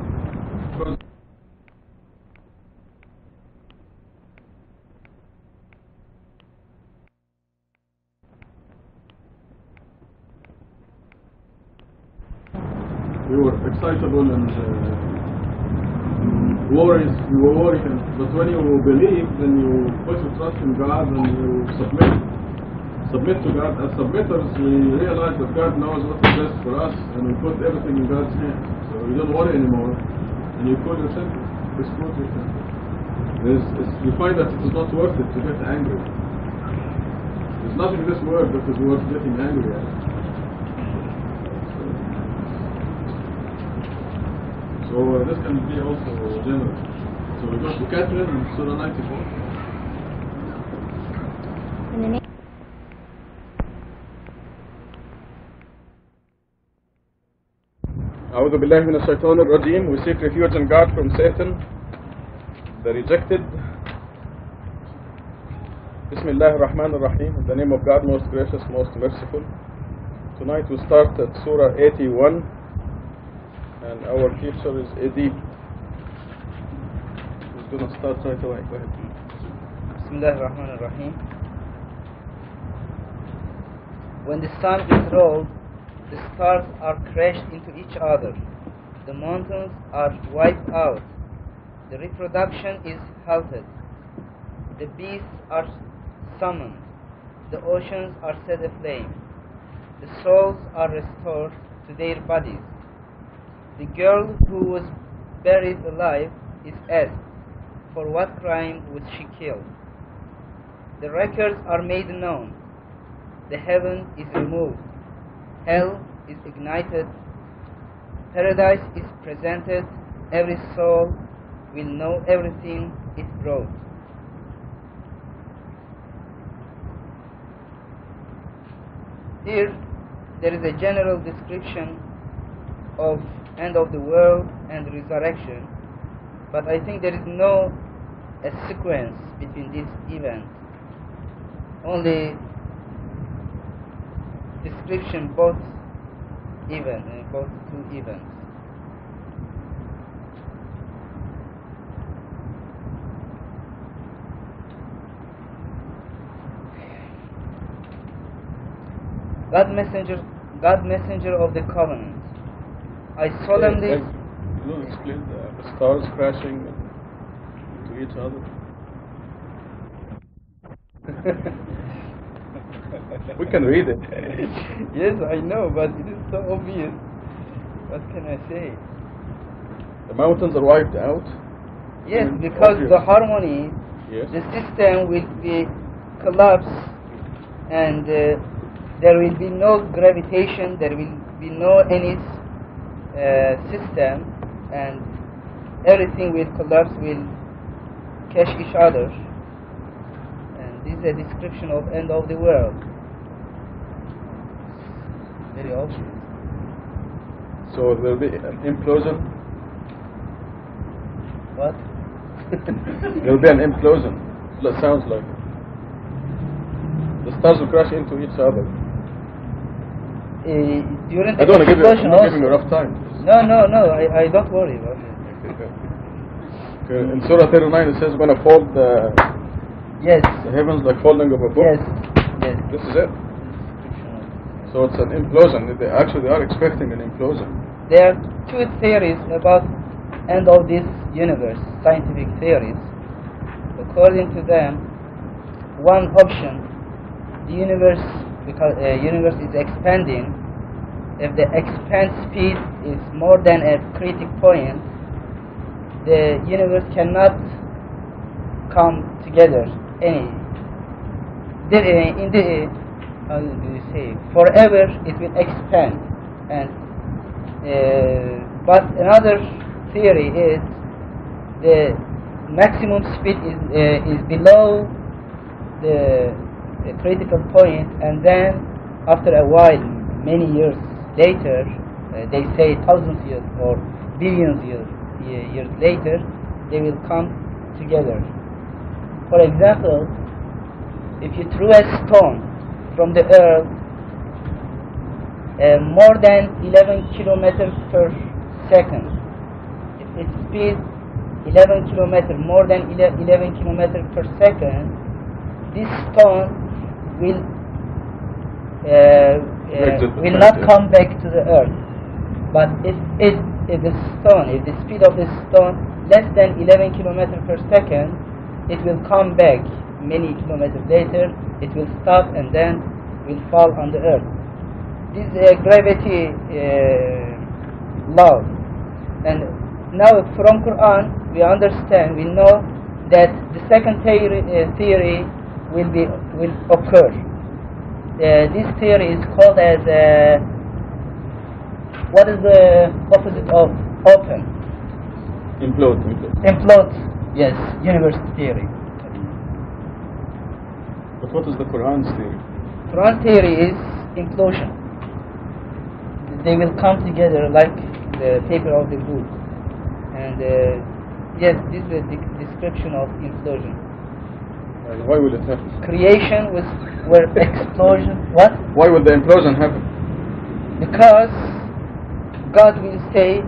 Because we were excitable and worried. You were worried, but when you believe, then you put your trust in God and you submit to God. As submitters, we realize that God knows what is best for us, and we put everything in God's hands. So you don't worry anymore, and you cool your temper, dispose your temper. You find that it is not worth it to get angry. There's nothing in this world that is worth getting angry at. So this can be also general. So we go to Catherine in Surah 94. أعوذ بالله من الشيطان الرجيم. We seek refuge in God from Satan, the rejected. Bismillah ar-Rahman ar-Rahim. In the name of God, most gracious, most merciful. Tonight we start at Surah 81. And our teacher is Edip. He's going to start right away. Go ahead. Bismillah ar-Rahman ar-Rahim. When the sun is rolled, the stars are crashed into each other. The mountains are wiped out. The reproduction is halted. The beasts are summoned. The oceans are set aflame. The souls are restored to their bodies. The girl who was buried alive is asked, for what crime was she killed? The records are made known. The heaven is removed. Hell is ignited. Paradise is presented. Every soul will know everything it brought. Here, there is a general description of end of the world and resurrection, but I think there is no a sequence between these events. Only description both two events. God messenger of the covenant, I solemnly... You don't explain the stars crashing into each other. We can read it. Yes, I know, but it is so obvious. What can I say? The mountains are wiped out? Yes, because obvious. The harmony, yes. The system will be collapsed, and there will be no gravitation, there will be no any system, and everything will collapse, will catch each other. And this is a description of end of the world. Very obvious. So there will be an implosion. What? There will be an implosion. That sounds like it. The stars will crash into each other. During the I don't want to give explosion you a rough time. No, I don't worry about it. Okay. In Surah 39 it says we're going to fold the heavens like folding of a book. Yes. This is it. So it's an implosion. They are expecting an implosion. There are two theories about end of this universe, scientific theories. According to them, one option, the universe, because universe is expanding, if the expand speed is more than a critical point, the universe cannot come together how do you say, forever it will expand. And but another theory is the maximum speed is below the critical point, and then after a while, many years later, they say thousands years or billions years later, they will come together. For example, if you threw a stone from the earth more than 11 kilometers per second, if its speed 11 kilometers, more than 11 kilometers per second, this stone will not come back to the earth. But if the speed of the stone less than 11 kilometers per second, it will come back many kilometers later. It will stop and then will fall on the earth. This is a gravity law. And now from Quran we understand, we know that the second theory will occur. This theory is called as what is the opposite of open? Implode. Yes, universe theory. But what is the Quran's theory? Quran theory is implosion. They will come together like the paper of the book. And yes, this is the description of implosion. And why will it happen? Creation where explosion. What? Why will the implosion happen? Because God will say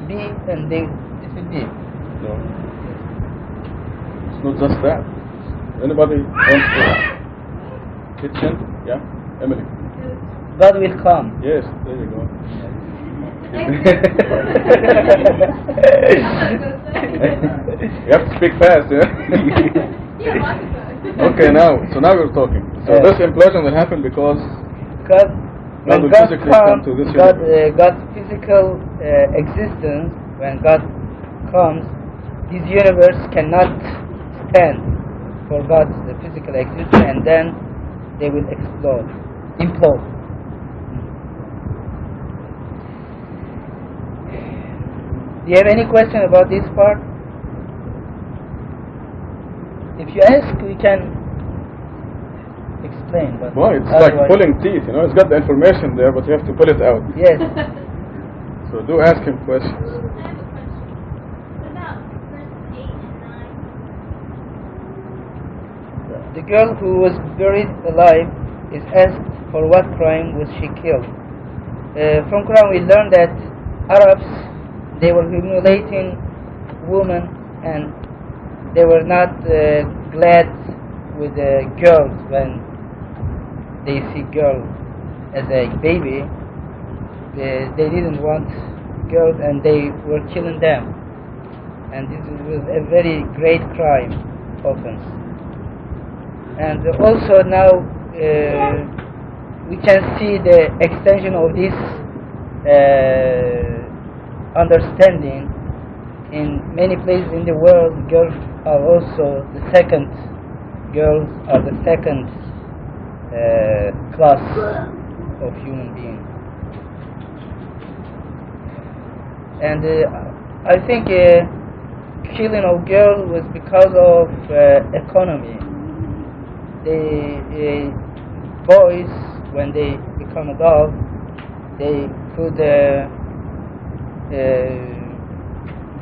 be, and it will be. No. It's not just that. Anybody wants to kitchen? Yeah? Emily? God will come. Yes, there you go. You have to speak fast, yeah? Okay, now we're talking. So this implosion will happen because when will God physically comes, come to this God's physical existence, when God comes, this universe cannot stand for God's physical existence, and then they will implode. Do you have any question about this part? If you ask, we can explain. But well, it's like pulling teeth, you know. It's got the information there, but you have to pull it out. Yes. So do ask him questions. I have a question. What about verses 8 and 9? The girl who was buried alive is asked for what crime was she killed. From Quran we learn that Arabs, they were humiliating women, and they were not glad with the girls when they see girls as a baby. They didn't want girls, and they were killing them. And this was a very great crime, offense. And also now we can see the extension of this understanding. In many places in the world, girls are also the second class of human being. And I think killing of girls was because of economy. The boys, when they become adults, they could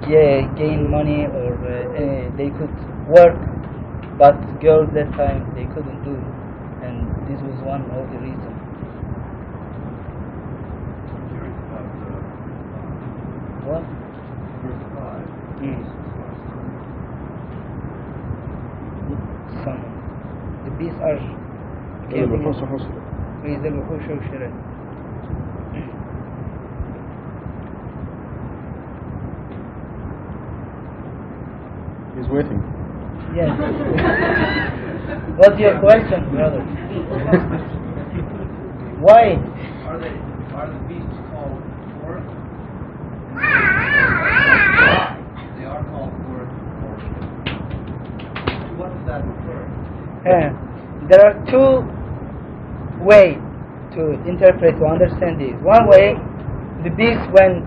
gain money, or they could work, but girls that time they couldn't do, and this was one of the reasons. What? Some the beasts are He's waiting. Yes. What's your question, brother? Why? Are the beasts called forth? They are called forth. To what does that refer? There are two ways to interpret, to understand this. One way, the beast, when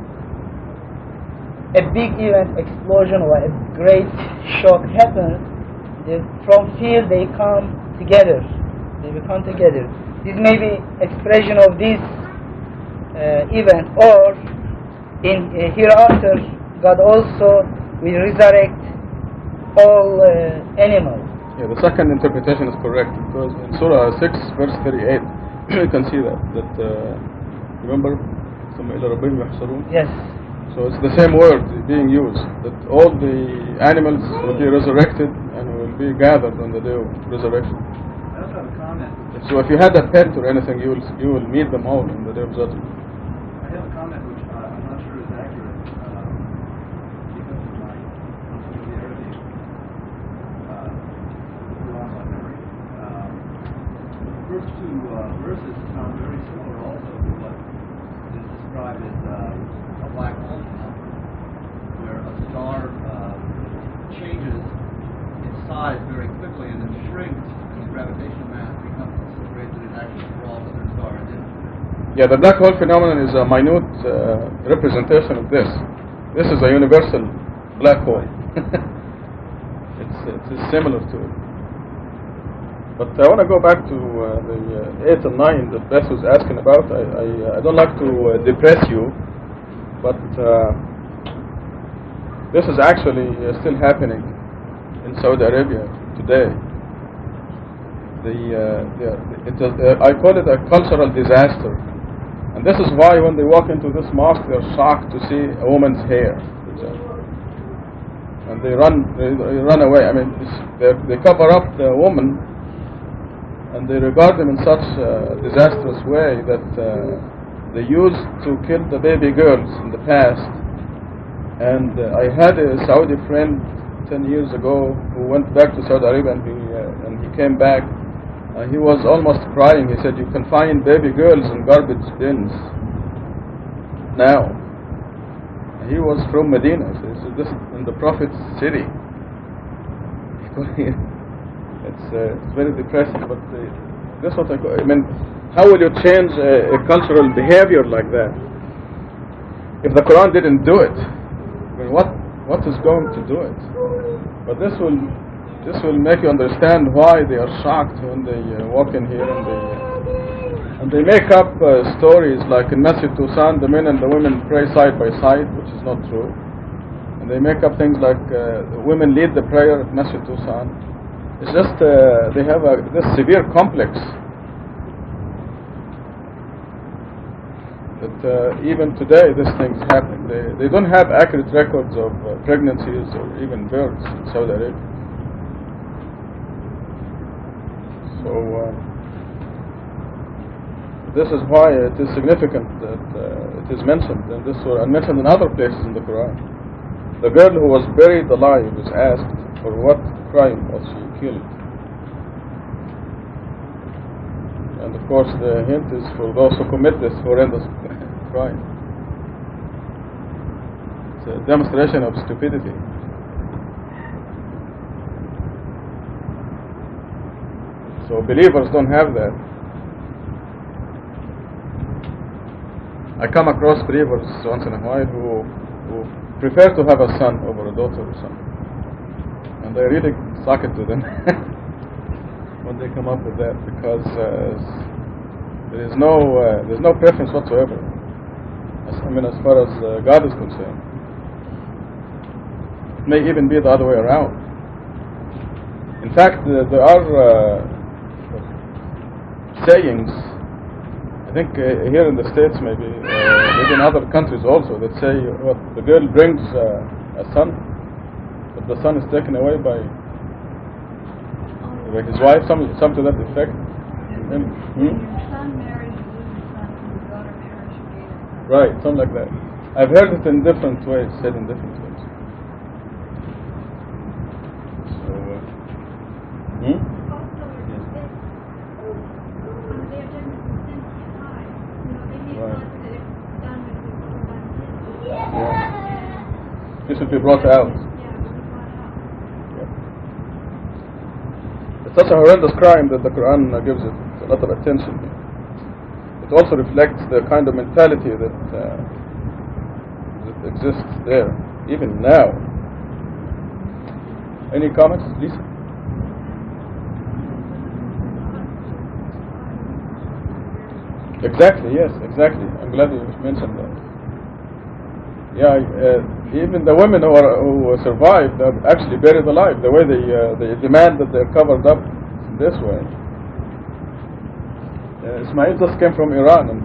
a big event, explosion or a great shock happens, from fear they come together. They become together. This may be expression of this event, or in hereafter, God also will resurrect all animals. Yeah, the second interpretation is correct, because in Surah 6, verse 38, you can see that remember, yes. So it's the same word being used, that all the animals will be resurrected and will be gathered on the day of resurrection. I also have a comment. So if you had a pet or anything, you will meet them all on the day of judgment. I have a comment which I'm not sure is accurate because of my familiarity with Quran by memory. The first two verses sound very similar also to what is described as a black hole phenomenon, where a star changes its size very quickly and then shrinks, and the gravitational mass becomes so great that it actually draws other stars in. Yeah, the black hole phenomenon is a minute representation of this. This is a universal black hole. It's similar to it. But I want to go back to the 8 and 9 that Beth was asking about. I don't like to depress you, but this is actually still happening in Saudi Arabia today. I call it a cultural disaster. And this is why when they walk into this mosque, they're shocked to see a woman's hair. And they run away. I mean, they cover up the woman, and they regard them in such a disastrous way that they used to kill the baby girls in the past. And I had a Saudi friend 10 years ago who went back to Saudi Arabia, and he came back. He was almost crying. He said, "You can find baby girls in garbage bins now." He was from Medina. So this in the Prophet's city. It's very depressing. But that's what I mean. How will you change a cultural behavior like that if the Quran didn't do it? I mean, what is going to do it? But this will make you understand why they are shocked when they walk in here, and they make up stories like in Mescid Tucson'a the men and the women pray side by side, which is not true. And they make up things like the women lead the prayer at Mescid Tucson'a. It's just they have this severe complex that even today this thing is happening. They don't have accurate records of pregnancies or even births in Saudi Arabia. So this is why it is significant that it is mentioned in this surah and mentioned in other places in the Quran. The girl who was buried alive was asked, for what crime was she killed? And of course the hint is for those who commit this horrendous crime. It's a demonstration of stupidity. So believers don't have that. I come across believers once in a while who prefer to have a son over a daughter or something, and I really suck it to them when they come up with that, because there's no preference whatsoever. As far as God is concerned, it may even be the other way around. In fact, there are sayings, I think here in the States, maybe in other countries also, that say what the girl brings a son, but the son is taken away by his wife, some to that effect. Right, something like that. I've heard it in different ways, said in different ways. So, This should be brought out. It's such a horrendous crime that the Quran gives it a lot of attention. It also reflects the kind of mentality that exists there, even now. Any comments, Lisa? Exactly, yes, exactly. I'm glad you mentioned that. Yeah, even the women who survived are actually buried alive. The way they demand that they're covered up in this way. Ismail just came from Iran, and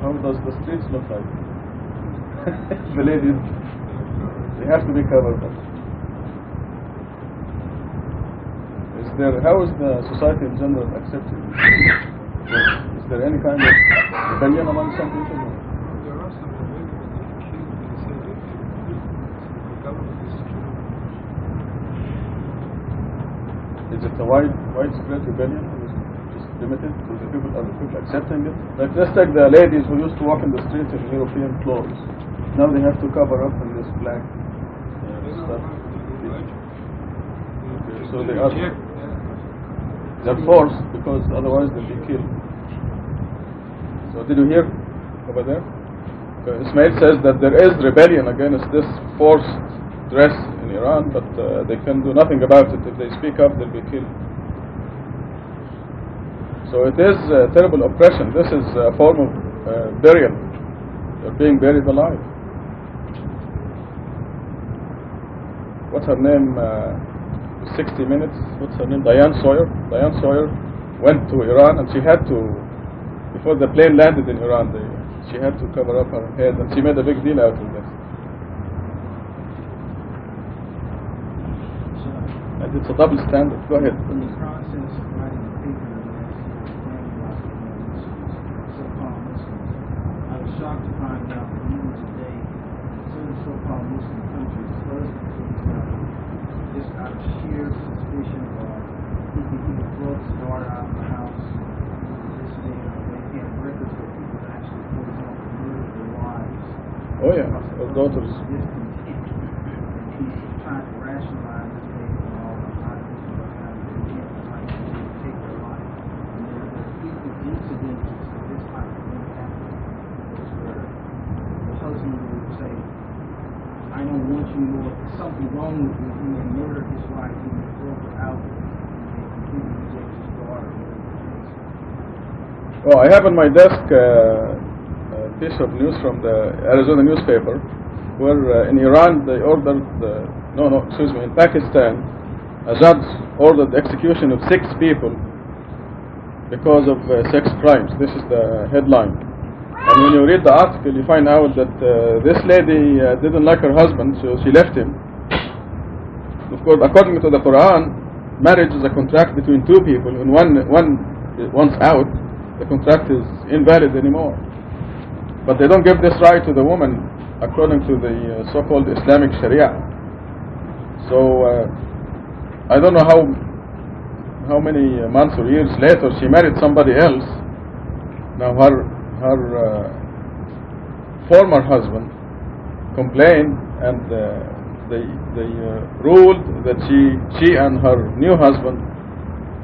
how does the streets look like? The ladies, they have to be covered up. How is the society in general accepted? Is there any kind of rebellion among some people? There are some rebellion, but they kill and say the government is true. Is it a widespread rebellion? Limited to the people? Are the people accepting it? Like, let's take the ladies who used to walk in the street in European clothes. Now they have to cover up in this black stuff. So they're forced, because otherwise they'll be killed. So did you hear over there? Ismail says that there is rebellion against this forced dress in Iran, but they can do nothing about it. If they speak up, they'll be killed. So it is terrible oppression. This is a form of burial. You're being buried alive. What's her name? 60 Minutes. What's her name? Diane Sawyer. Diane Sawyer went to Iran, and she had to, before the plane landed in Iran, she had to cover up her head, and she made a big deal out of this. And it's a double standard. Go ahead. Shocked to find out that even today, certain so-called Muslim countries, husbands, for example, just out of sheer suspicion or he throws his daughter out of the house, this thing, they have records where people actually, for example, murder their wives. Oh yeah, or daughters. Discontent. And he's trying to rationalize this thing and all the arguments about how they can't like take their life. And there are frequent incidents of this type of thing happening. The husband would say, I don't want you more, there's something wrong with you. He may murder his wife, he may throw her out, he may completely reject his daughter. Oh, I have on my desk a piece of news from the Arizona newspaper, where in Iran they ordered, in Pakistan, a judge ordered the execution of 6 people because of sex crimes. This is the headline. And when you read the article, you find out that this lady didn't like her husband, so she left him. Of course, according to the Quran, marriage is a contract between 2 people, and once out, the contract is invalid anymore. But they don't give this right to the woman, according to the so-called Islamic Sharia. So I don't know how many months or years later she married somebody else. Now her former husband complained, and they ruled that she and her new husband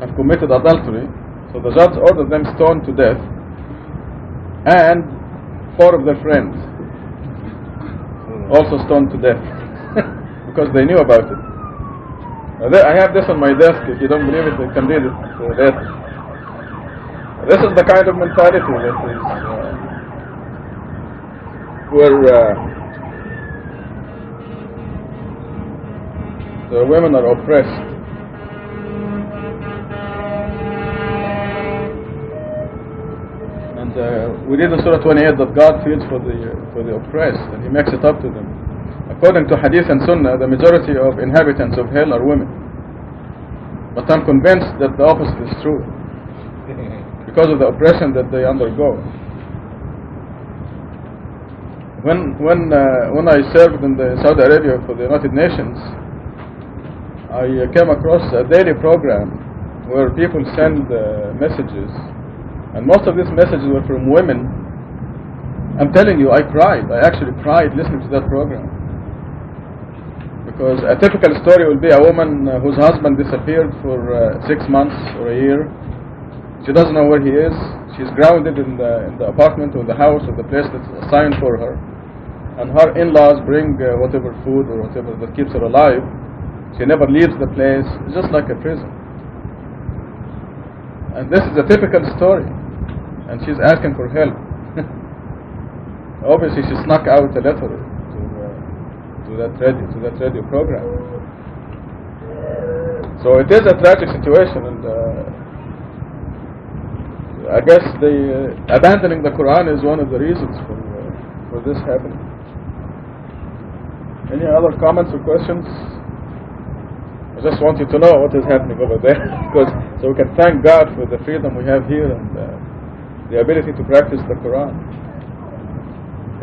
have committed adultery, so the judge ordered them stoned to death, and 4 of their friends also stoned to death because they knew about it. I have this on my desk. If you don't believe it, you can read it later. This is the kind of mentality that is where the women are oppressed. And we read in Surah 28 that God feels for the oppressed, and He makes it up to them. According to Hadith and Sunnah, the majority of inhabitants of hell are women. But I'm convinced that the opposite is true, because of the oppression that they undergo. When I served in Saudi Arabia for the United Nations, I came across a daily program where people send messages, and most of these messages were from women. I'm telling you, I cried. I actually cried listening to that program. Because a typical story will be a woman whose husband disappeared for 6 months or a year. She doesn't know where he is. She's grounded in the apartment or the house or the place that's assigned for her. And her in-laws bring whatever food or whatever that keeps her alive. She never leaves the place. It's just like a prison. And this is a typical story. And she's asking for help. Obviously she snuck out a letter to that radio program. So it is a tragic situation, and I guess abandoning the Quran is one of the reasons for this happening. Any other comments or questions? I just want you to know what is happening over there, so we can thank God for the freedom we have here and the ability to practice the Quran.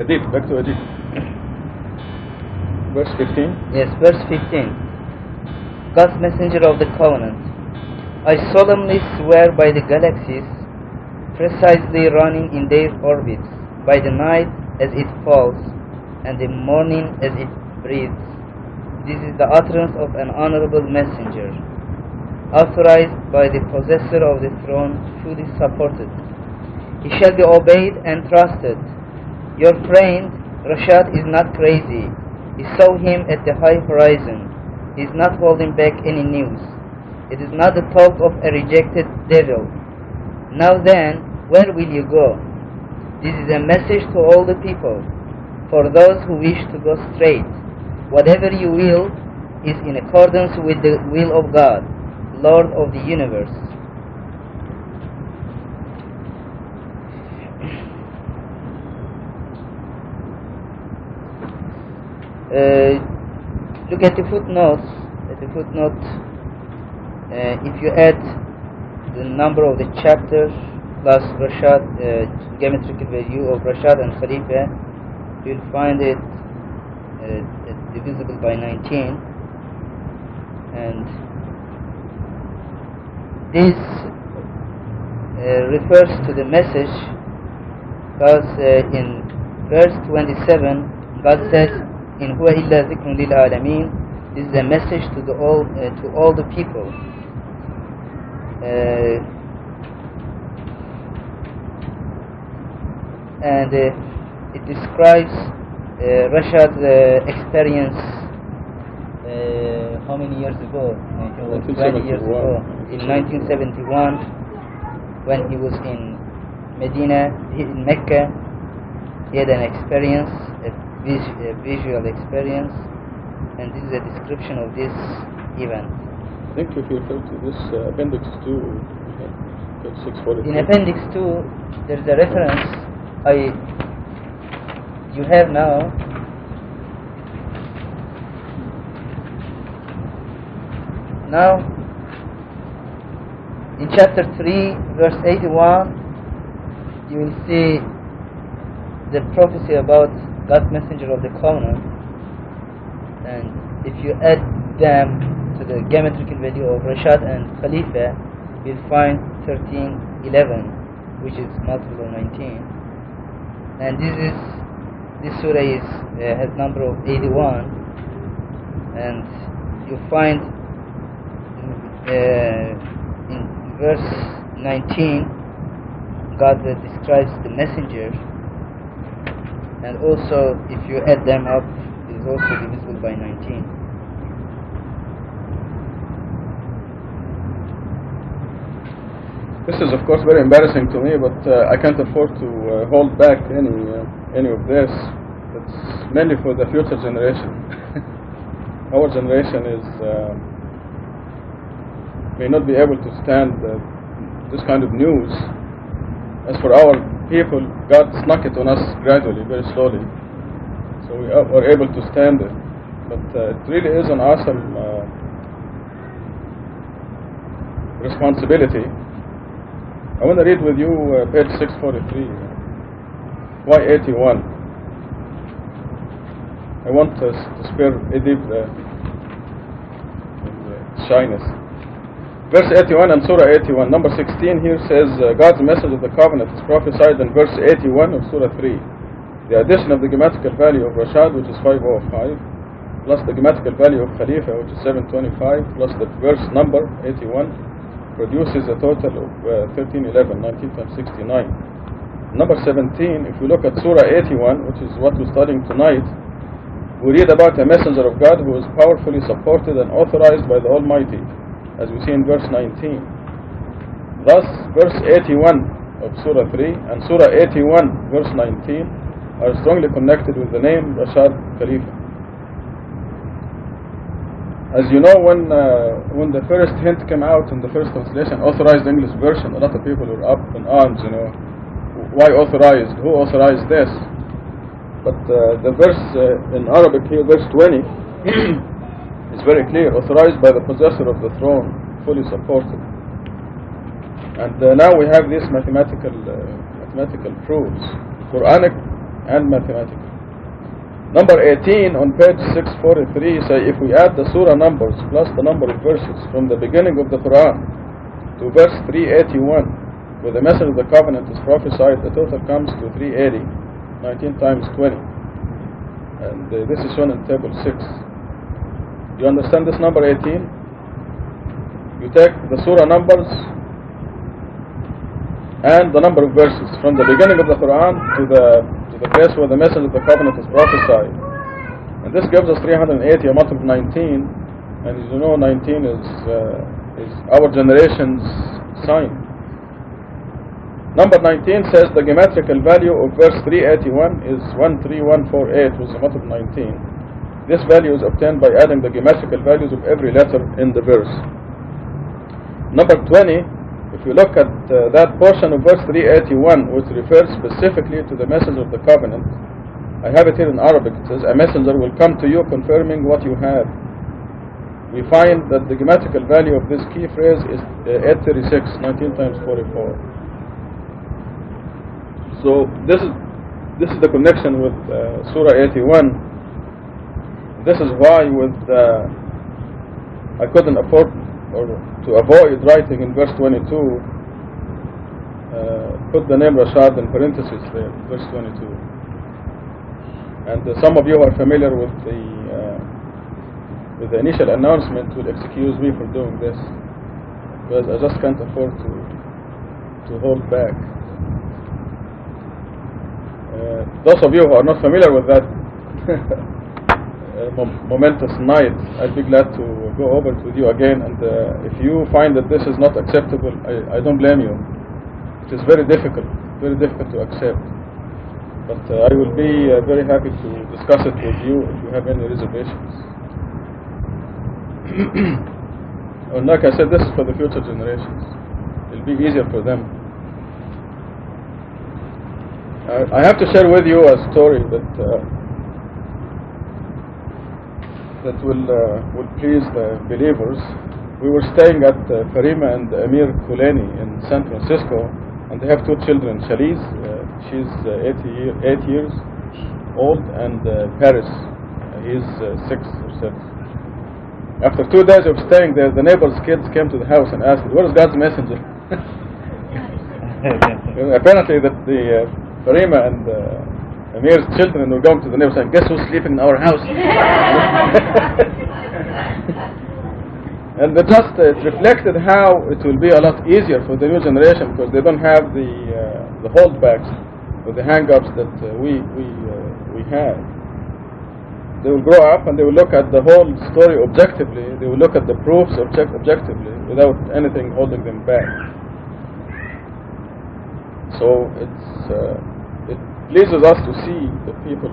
Edip, back to Edip. Verse 15. Yes, verse 15. God's messenger of the covenant. I solemnly swear by the galaxies, precisely running in their orbits, by the night as it falls, and the morning as it breathes. This is the utterance of an honorable messenger, authorized by the possessor of the throne, fully supported. He shall be obeyed and trusted. Your friend Reşad is not crazy. He saw him at the high horizon. He is not holding back any news. It is not the talk of a rejected devil. Now then, where will you go? This is a message to all the people, for those who wish to go straight. Whatever you will is in accordance with the will of God, Lord of the universe. Look at the footnotes. If you add the number of the chapters plus Reşad, geometrical value of Reşad and Halife, you'll find it divisible by 19, and this refers to the message, because in verse 27 God says, in huwa illa zikrun lil alamin. This is a message to all the people. And it describes Reşad's experience how many years ago? It was 20 years ago, in 1971, when he was in Medina, in Mecca. He had an experience, a visual experience, and this is a description of this event. I think if you refer to this Appendix 2, page 643. In Appendix 2, there is a reference you have now. Now, in chapter 3, verse 81, you will see the prophecy about God's messenger of the covenant, and if you add them to the geometrical value of Reşad and Halife, you'll find 1311, which is multiple of 19. And this surah has number of 81, and you find in verse 19, God describes the messenger, and also if you add them up, it is also divisible by 19. This is of course very embarrassing to me, but I can't afford to hold back any of this. It's mainly for the future generation. Our generation may not be able to stand this kind of news. As for our people, God snuck it on us gradually, very slowly, so we were able to stand it. But it really is an awesome responsibility. I want to read with you page 643, Y81. I want to spare Edip the shyness. Verse 81 and Surah 81. Number 16 here says, God's message of the covenant is prophesied in verse 81 of Surah 3. The addition of the grammatical value of Reşad, which is 505, plus the grammatical value of Halife, which is 725, plus the verse number 81, produces a total of 1311, 19 times 69. Number 17, if we look at Surah 81, which is what we're studying tonight, we read about a messenger of God who is powerfully supported and authorized by the Almighty, as we see in verse 19. Thus, verse 81 of Surah 3 and Surah 81, verse 19, are strongly connected with the name Reşad Halife. As you know, when the first hint came out in the first translation, authorized English version, a lot of people were up in arms, why authorized? Who authorized this? But the verse in Arabic here, verse 20, is very clear, authorized by the possessor of the throne, fully supported. And now we have these mathematical proofs, Quranic and mathematical. Number 18 on page 643 say, if we add the surah numbers plus the number of verses from the beginning of the Quran to verse 381, where the message of the covenant is prophesied, the total comes to 380, 19 times 20. And this is shown in table 6. You understand this number 18? You take the surah numbers and the number of verses from the beginning of the Quran to the place where the message of the covenant is prophesied, and this gives us 380, a multiple of 19, and as you know, 19 is our generation's sign. Number 19 says the geometrical value of verse 381 is 13148, which is a multiple of 19. This value is obtained by adding the geometrical values of every letter in the verse. Number 20, if you look at that portion of verse 381, which refers specifically to the message of the covenant, I have it here in Arabic. It says, a messenger will come to you confirming what you have. We find that the grammatical value of this key phrase is 836, 19 times 44. So this is the connection with Surah 81. This is why I couldn't afford, or to avoid writing in verse 22, put the name Reşad in parentheses there, verse 22. And some of you who are familiar with the initial announcement will excuse me for doing this, because I just can't afford to hold back. Those of you who are not familiar with that momentous night, I'd be glad to go over it with you again, and if you find that this is not acceptable, I don't blame you. It is very difficult to accept, but I will be very happy to discuss it with you if you have any reservations. And like I said, this is for the future generations. It will be easier for them. I have to share with you a story that will please the believers. We were staying at Farima and Amir Kulani in San Francisco, and they have two children. Shaliz, she's 8 years old, and Paris, he's 6 or 7. After 2 days of staying there, the neighbor's kids came to the house and asked, where is God's messenger? Apparently that the Farima and Amir's children were going to the neighbor saying, guess who's sleeping in our house? And it reflected how it will be a lot easier for the new generation because they don't have the holdbacks or the hang-ups that we have. They will grow up and they will look at the whole story objectively. They will look at the proofs objectively without anything holding them back. So it pleases us to see the people,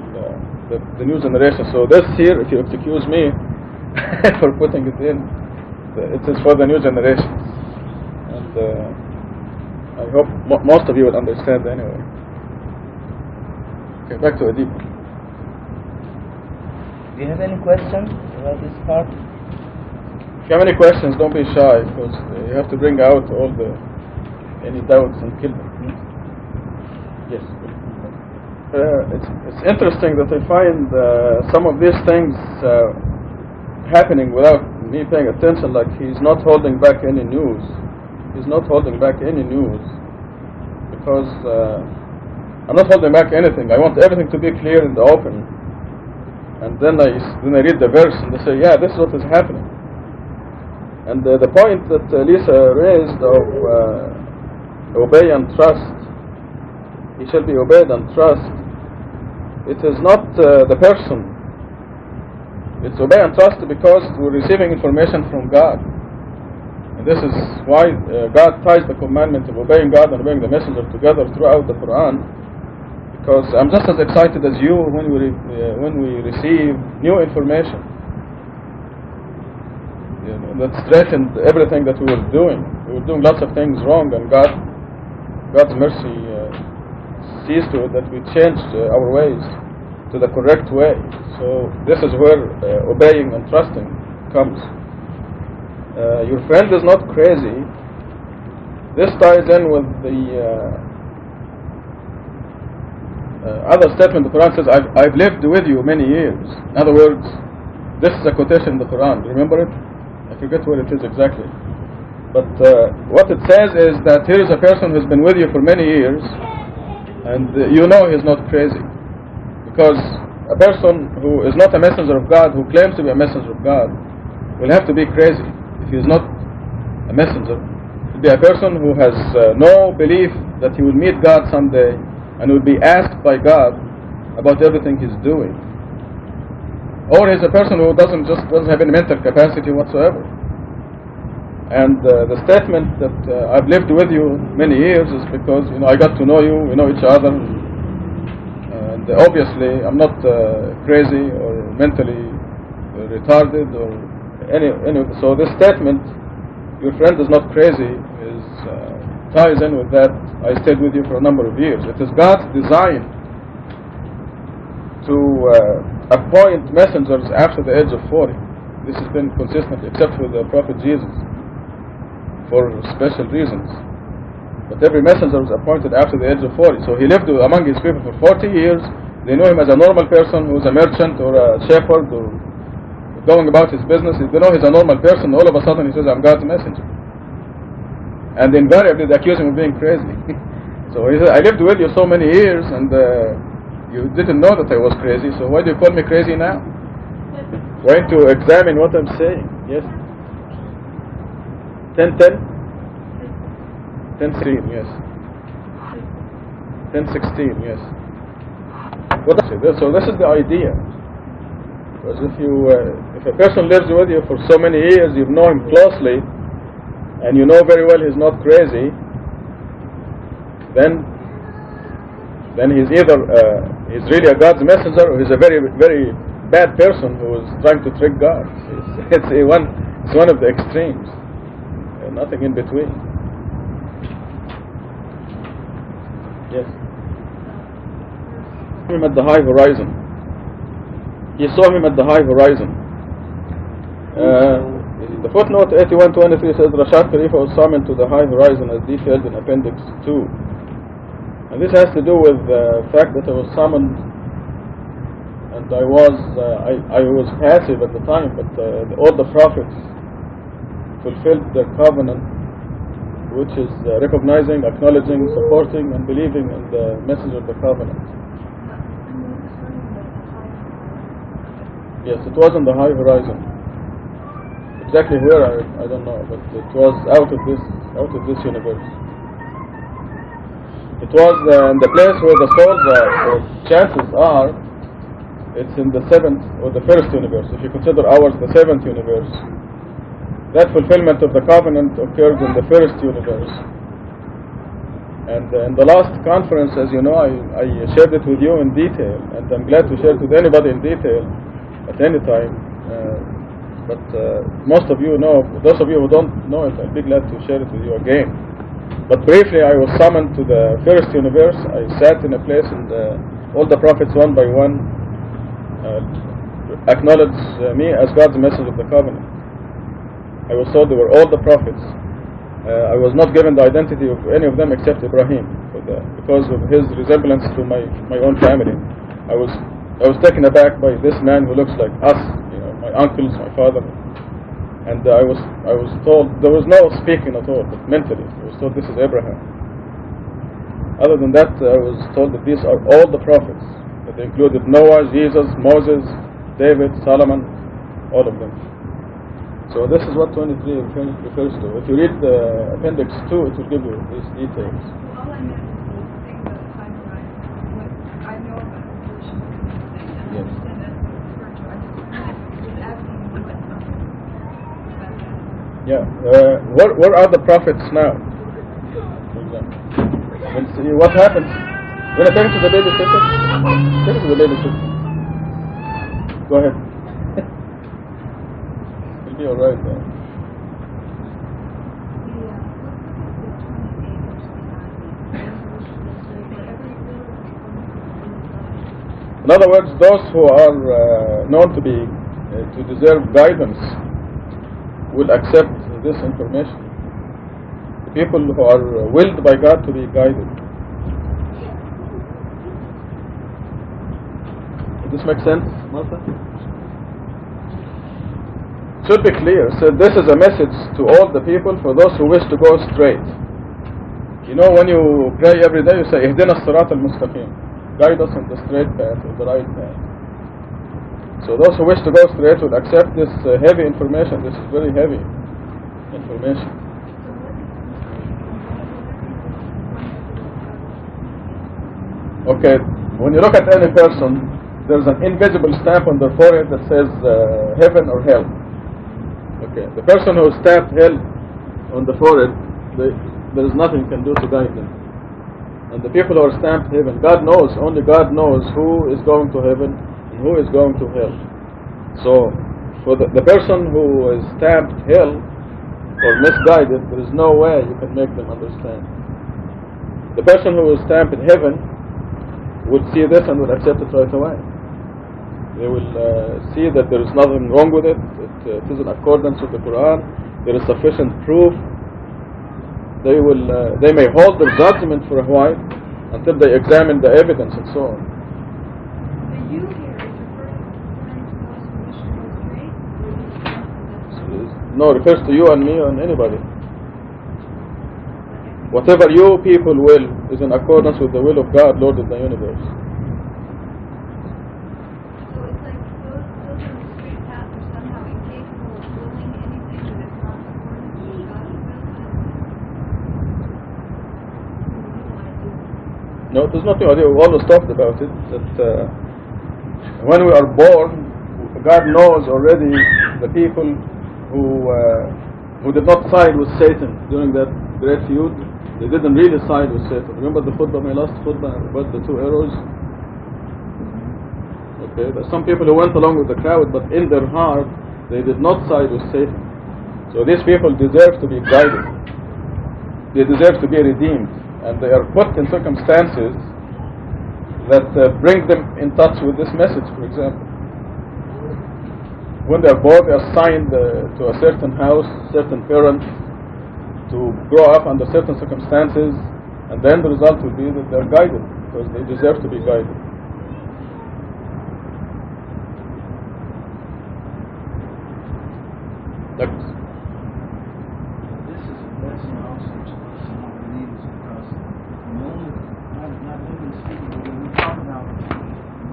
the new generation. So this here, if you excuse me for putting it in, it is for the new generations. And I hope most of you will understand anyway. Okay, back to Edip. Do you have any questions about this part? If you have any questions, don't be shy, because you have to bring out all any doubts and kill them. Yes. It's interesting that I find some of these things happening without me paying attention, like he's not holding back any news. He's not holding back any news, because I'm not holding back anything. I want everything to be clear in the open. And then I read the verse and they say, yeah, this is what is happening. And the point that Lisa raised of obey and trust, he shall be obeyed and trust, it is not the person. It's obey and trust because we're receiving information from God. And this is why God ties the commandment of obeying God and obeying the messenger together throughout the Quran. Because I'm just as excited as you when we receive new information. That straightened everything that we were doing. We were doing lots of things wrong, and God's mercy sees to it that we changed our ways to the correct way. So this is where obeying and trusting comes. Your friend is not crazy. This ties in with the other statement. The Quran says, I've lived with you many years. In other words, this is a quotation in the Quran. Remember it? I forget where it is exactly. But what it says is that here is a person who's been with you for many years, and you know he's not crazy. Because a person who is not a messenger of God, who claims to be a messenger of God, will have to be crazy if he is not a messenger. He'll be a person who has no belief that he will meet God someday and will be asked by God about everything he's doing. Or he's a person who doesn't have any mental capacity whatsoever. And the statement that I've lived with you many years is because I got to know you, we know each other, and obviously I'm not crazy or mentally retarded or any. So this statement, your friend is not crazy, ties in with that. I stayed with you for a number of years. It is God's design to appoint messengers after the age of 40. This has been consistent, except for the Prophet Jesus, for special reasons. But every messenger was appointed after the age of 40. So he lived among his people for 40 years. They knew him as a normal person who's a merchant or a shepherd or going about his business. They know he's a normal person. All of a sudden he says, I'm God's messenger. And invariably they accuse him of being crazy. So he said, I lived with you so many years and you didn't know that I was crazy, so why do you call me crazy now? Going to examine what I'm saying. Yes? 10:10? 10:16, yes. 10:16, yes. What is it? So this is the idea. Because if a person lives with you for so many years, you know him closely, and you know very well he's not crazy, then he's either he's really a God's messenger, or he's a very, very bad person who is trying to trick God. It's one of the extremes, nothing in between. Yes. Him at the high horizon. He saw him at the high horizon. The footnote 8123 says Reşad Halife was summoned to the high horizon as detailed in Appendix 2. And this has to do with the fact that I was summoned, and I was passive at the time, but all the prophets fulfilled their covenant, which is recognizing, acknowledging, supporting, and believing in the message of the covenant. Yes, it was on the high horizon. Exactly where I don't know, but it was out of this universe. It was in the place where the souls are, or chances are, it's in the seventh or the first universe. If you consider ours the seventh universe, that fulfillment of the covenant occurred in the first universe. And in the last conference, as you know, I shared it with you in detail, and I'm glad to share it with anybody in detail at any time. But most of you know, those of you who don't know it, I'll be glad to share it with you again. But briefly, I was summoned to the first universe. I sat in a place, and all the prophets, one by one, acknowledged me as God's message of the covenant. I was told they were all the prophets. I was not given the identity of any of them except Ibrahim, because of his resemblance to my own family. I was taken aback by this man who looks like us, my uncles, my father, and I was told there was no speaking at all, but mentally I was told this is Abraham. Other than that, I was told that these are all the prophets. That they included Noah, Jesus, Moses, David, Solomon, all of them. So this is what 23 refers to. If you read the appendix 2, it will give you these details. All I meant was the thing about the time horizon. What I know about evolution, I understand that's what it's referred to. I just was asking you what about that. Yeah. Where are the prophets now? For example. And see what happens. When I take it to the babysitter, take it to the babysitter. Go ahead. It'll be alright then. In other words, those who are known to be to deserve guidance will accept this information. The people who are willed by God to be guided. Does this make sense, Martha? Should be clear. So this is a message to all the people, for those who wish to go straight. You know, when you pray every day, you say, "Ihdina as-sirat al-mustaqim." Guide us in the straight path, or the right path. So those who wish to go straight will accept this heavy information. This is very heavy information. Okay, when you look at any person, there's an invisible stamp on their forehead that says heaven or hell. Okay, the person who stamped hell on the forehead, there is nothing you can do to guide them. And the people who are stamped heaven, God knows, only God knows who is going to heaven and who is going to hell. So, for the person who is stamped hell or misguided, there is no way you can make them understand. The person who is stamped in heaven would see this and would accept it right away. They will see that there is nothing wrong with it. It is in accordance with the Quran. There is sufficient proof. They may hold their judgment for a while until they examine the evidence and so on. The you here is referring to those who wish to go straight? No, it refers to you and me and anybody. Whatever you people will is in accordance with the will of God, Lord of the universe. No, it is not new idea. We always talked about it, that when we are born, God knows already the people who did not side with Satan during that great feud. They didn't really side with Satan. Remember the khutbah, my last khutbah, about the two arrows? Okay, there's some people who went along with the crowd, but in their heart, they did not side with Satan. So these people deserve to be guided. They deserve to be redeemed. And they are put in circumstances that bring them in touch with this message, for example. When they are born, they are assigned to a certain house, certain parents, to grow up under certain circumstances, and then the result will be that they are guided, because they deserve to be guided. This is a blessing also to us and our believers, because the moment, not only speaking, but when we talk about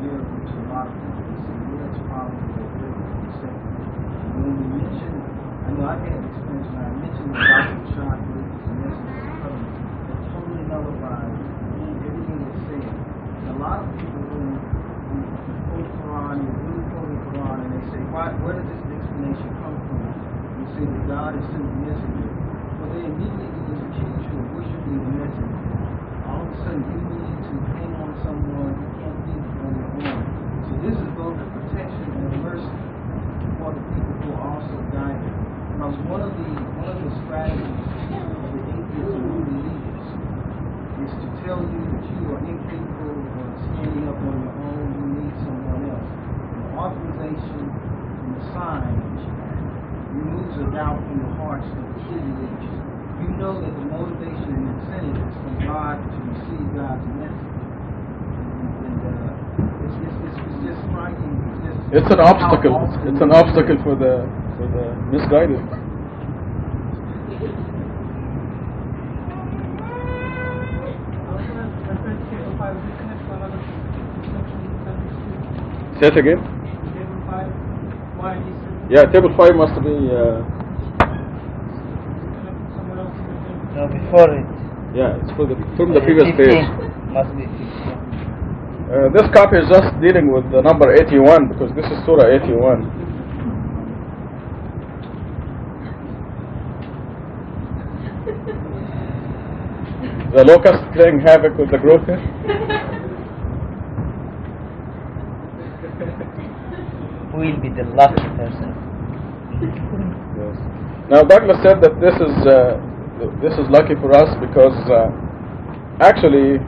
miracles, a lot of people say, where's power in the miracles? When we mention, I where does this explanation come from? You say that God is sent the messenger. Well, they immediately accuse you of worshiping the messenger. All of a sudden, you need to hang on to someone you can't think on your own. So this is both a protection and a mercy for the people who are also guided. Because one of the strategies of the atheist and unbelievers is to tell you that you are incapable of standing up on your own. You need someone else. And the authorization and the sign removes a doubt from the hearts of the elite. You know that the motivation and incentive is from God to receive God's message. And it's just striking. It's an obstacle. It's an obstacle for the misguided. Say it again. Yeah, table 5 must be. No, before it. Yeah, it's from the previous page. Must be 15. This copy is just dealing with the number 81 because this is Surah 81. The locust playing havoc with the group here. Who will be the lucky person? Yes. Now Douglas said that this is lucky for us because actually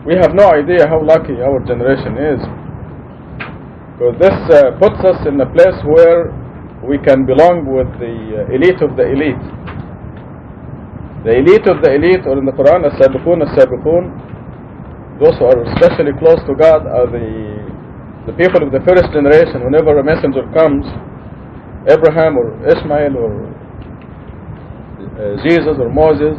we have no idea how lucky our generation is. Because this puts us in a place where we can belong with the elite of the elite. The elite of the elite, or in the Quran, as-sabiqun, those who are especially close to God are the people of the first generation. Whenever a messenger comes, Abraham or Ishmael or Jesus or Moses,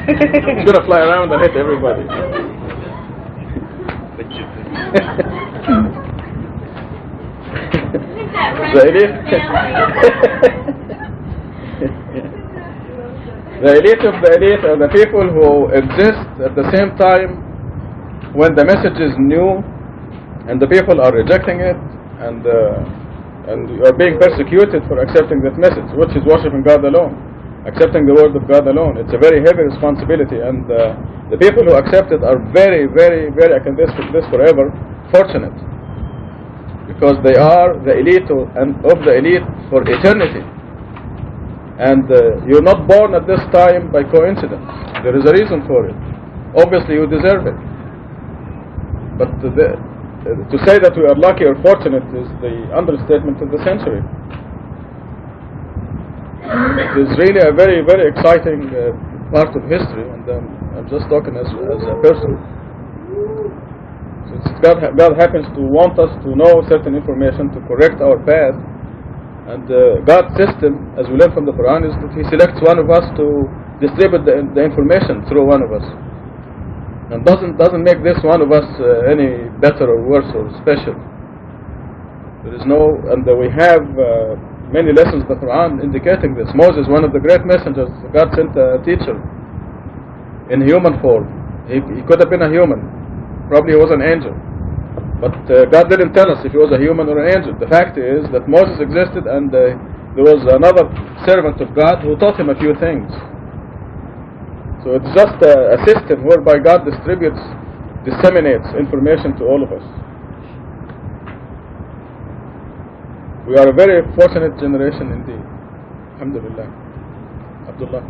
he's going to fly around and hit everybody. The elite of the elite are the people who exist at the same time when the message is new and the people are rejecting it and you are being persecuted for accepting that message, which is worshiping God alone, accepting the word of God alone. It's a very heavy responsibility, and the people who accept it are very, very, very, I can this forever, fortunate, because they are the elite of the elite for eternity. And you're not born at this time by coincidence. There is a reason for it. Obviously you deserve it. But to say that we are lucky or fortunate is the understatement of the century. It is really a very, very exciting part of history, and I'm just talking as a person. Since God happens to want us to know certain information to correct our path, and God's system, as we learn from the Quran, is that He selects one of us to distribute the information through one of us, and doesn't make this one of us any better or worse or special. There is no, and we have many lessons in the Quran indicating this. Moses, one of the great messengers, God sent a teacher in human form. He could have been a human. Probably he was an angel. But God didn't tell us if he was a human or an angel. The fact is that Moses existed, and there was another servant of God who taught him a few things. So it's just a system whereby God disseminates information to all of us. We are a very fortunate generation indeed. Alhamdulillah. Abdullah.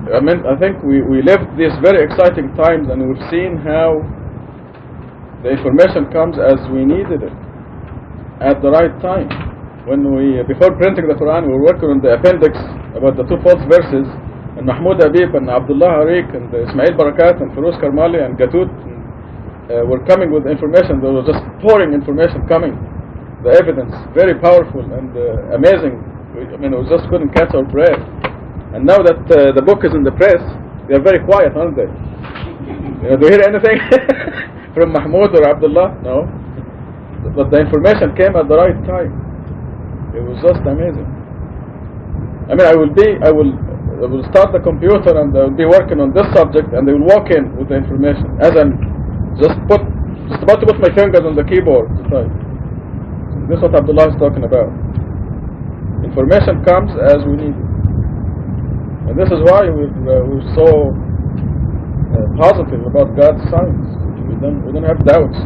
I think we lived these very exciting times, and we've seen how the information comes as we needed it at the right time. When before printing the Quran, we were working on the appendix about the two false verses, and Mahmoud Habib and Abdullah Harik and Ismail Barakat and Feroz Karmali and Gatut were coming with information. There was just pouring information coming. The evidence, very powerful and amazing. I mean, we just couldn't catch our breath. And now that the book is in the press, they are very quiet, aren't they? Do you hear anything from Mahmoud or Abdullah? No. But the information came at the right time. It was just amazing. I mean, I will start the computer and I will be working on this subject, and they will walk in with the information as I'm just about to put my fingers on the keyboard to type. This is what Abdullah is talking about. Information comes as we need it. And this is why we're so positive about God's signs. We don't have doubts.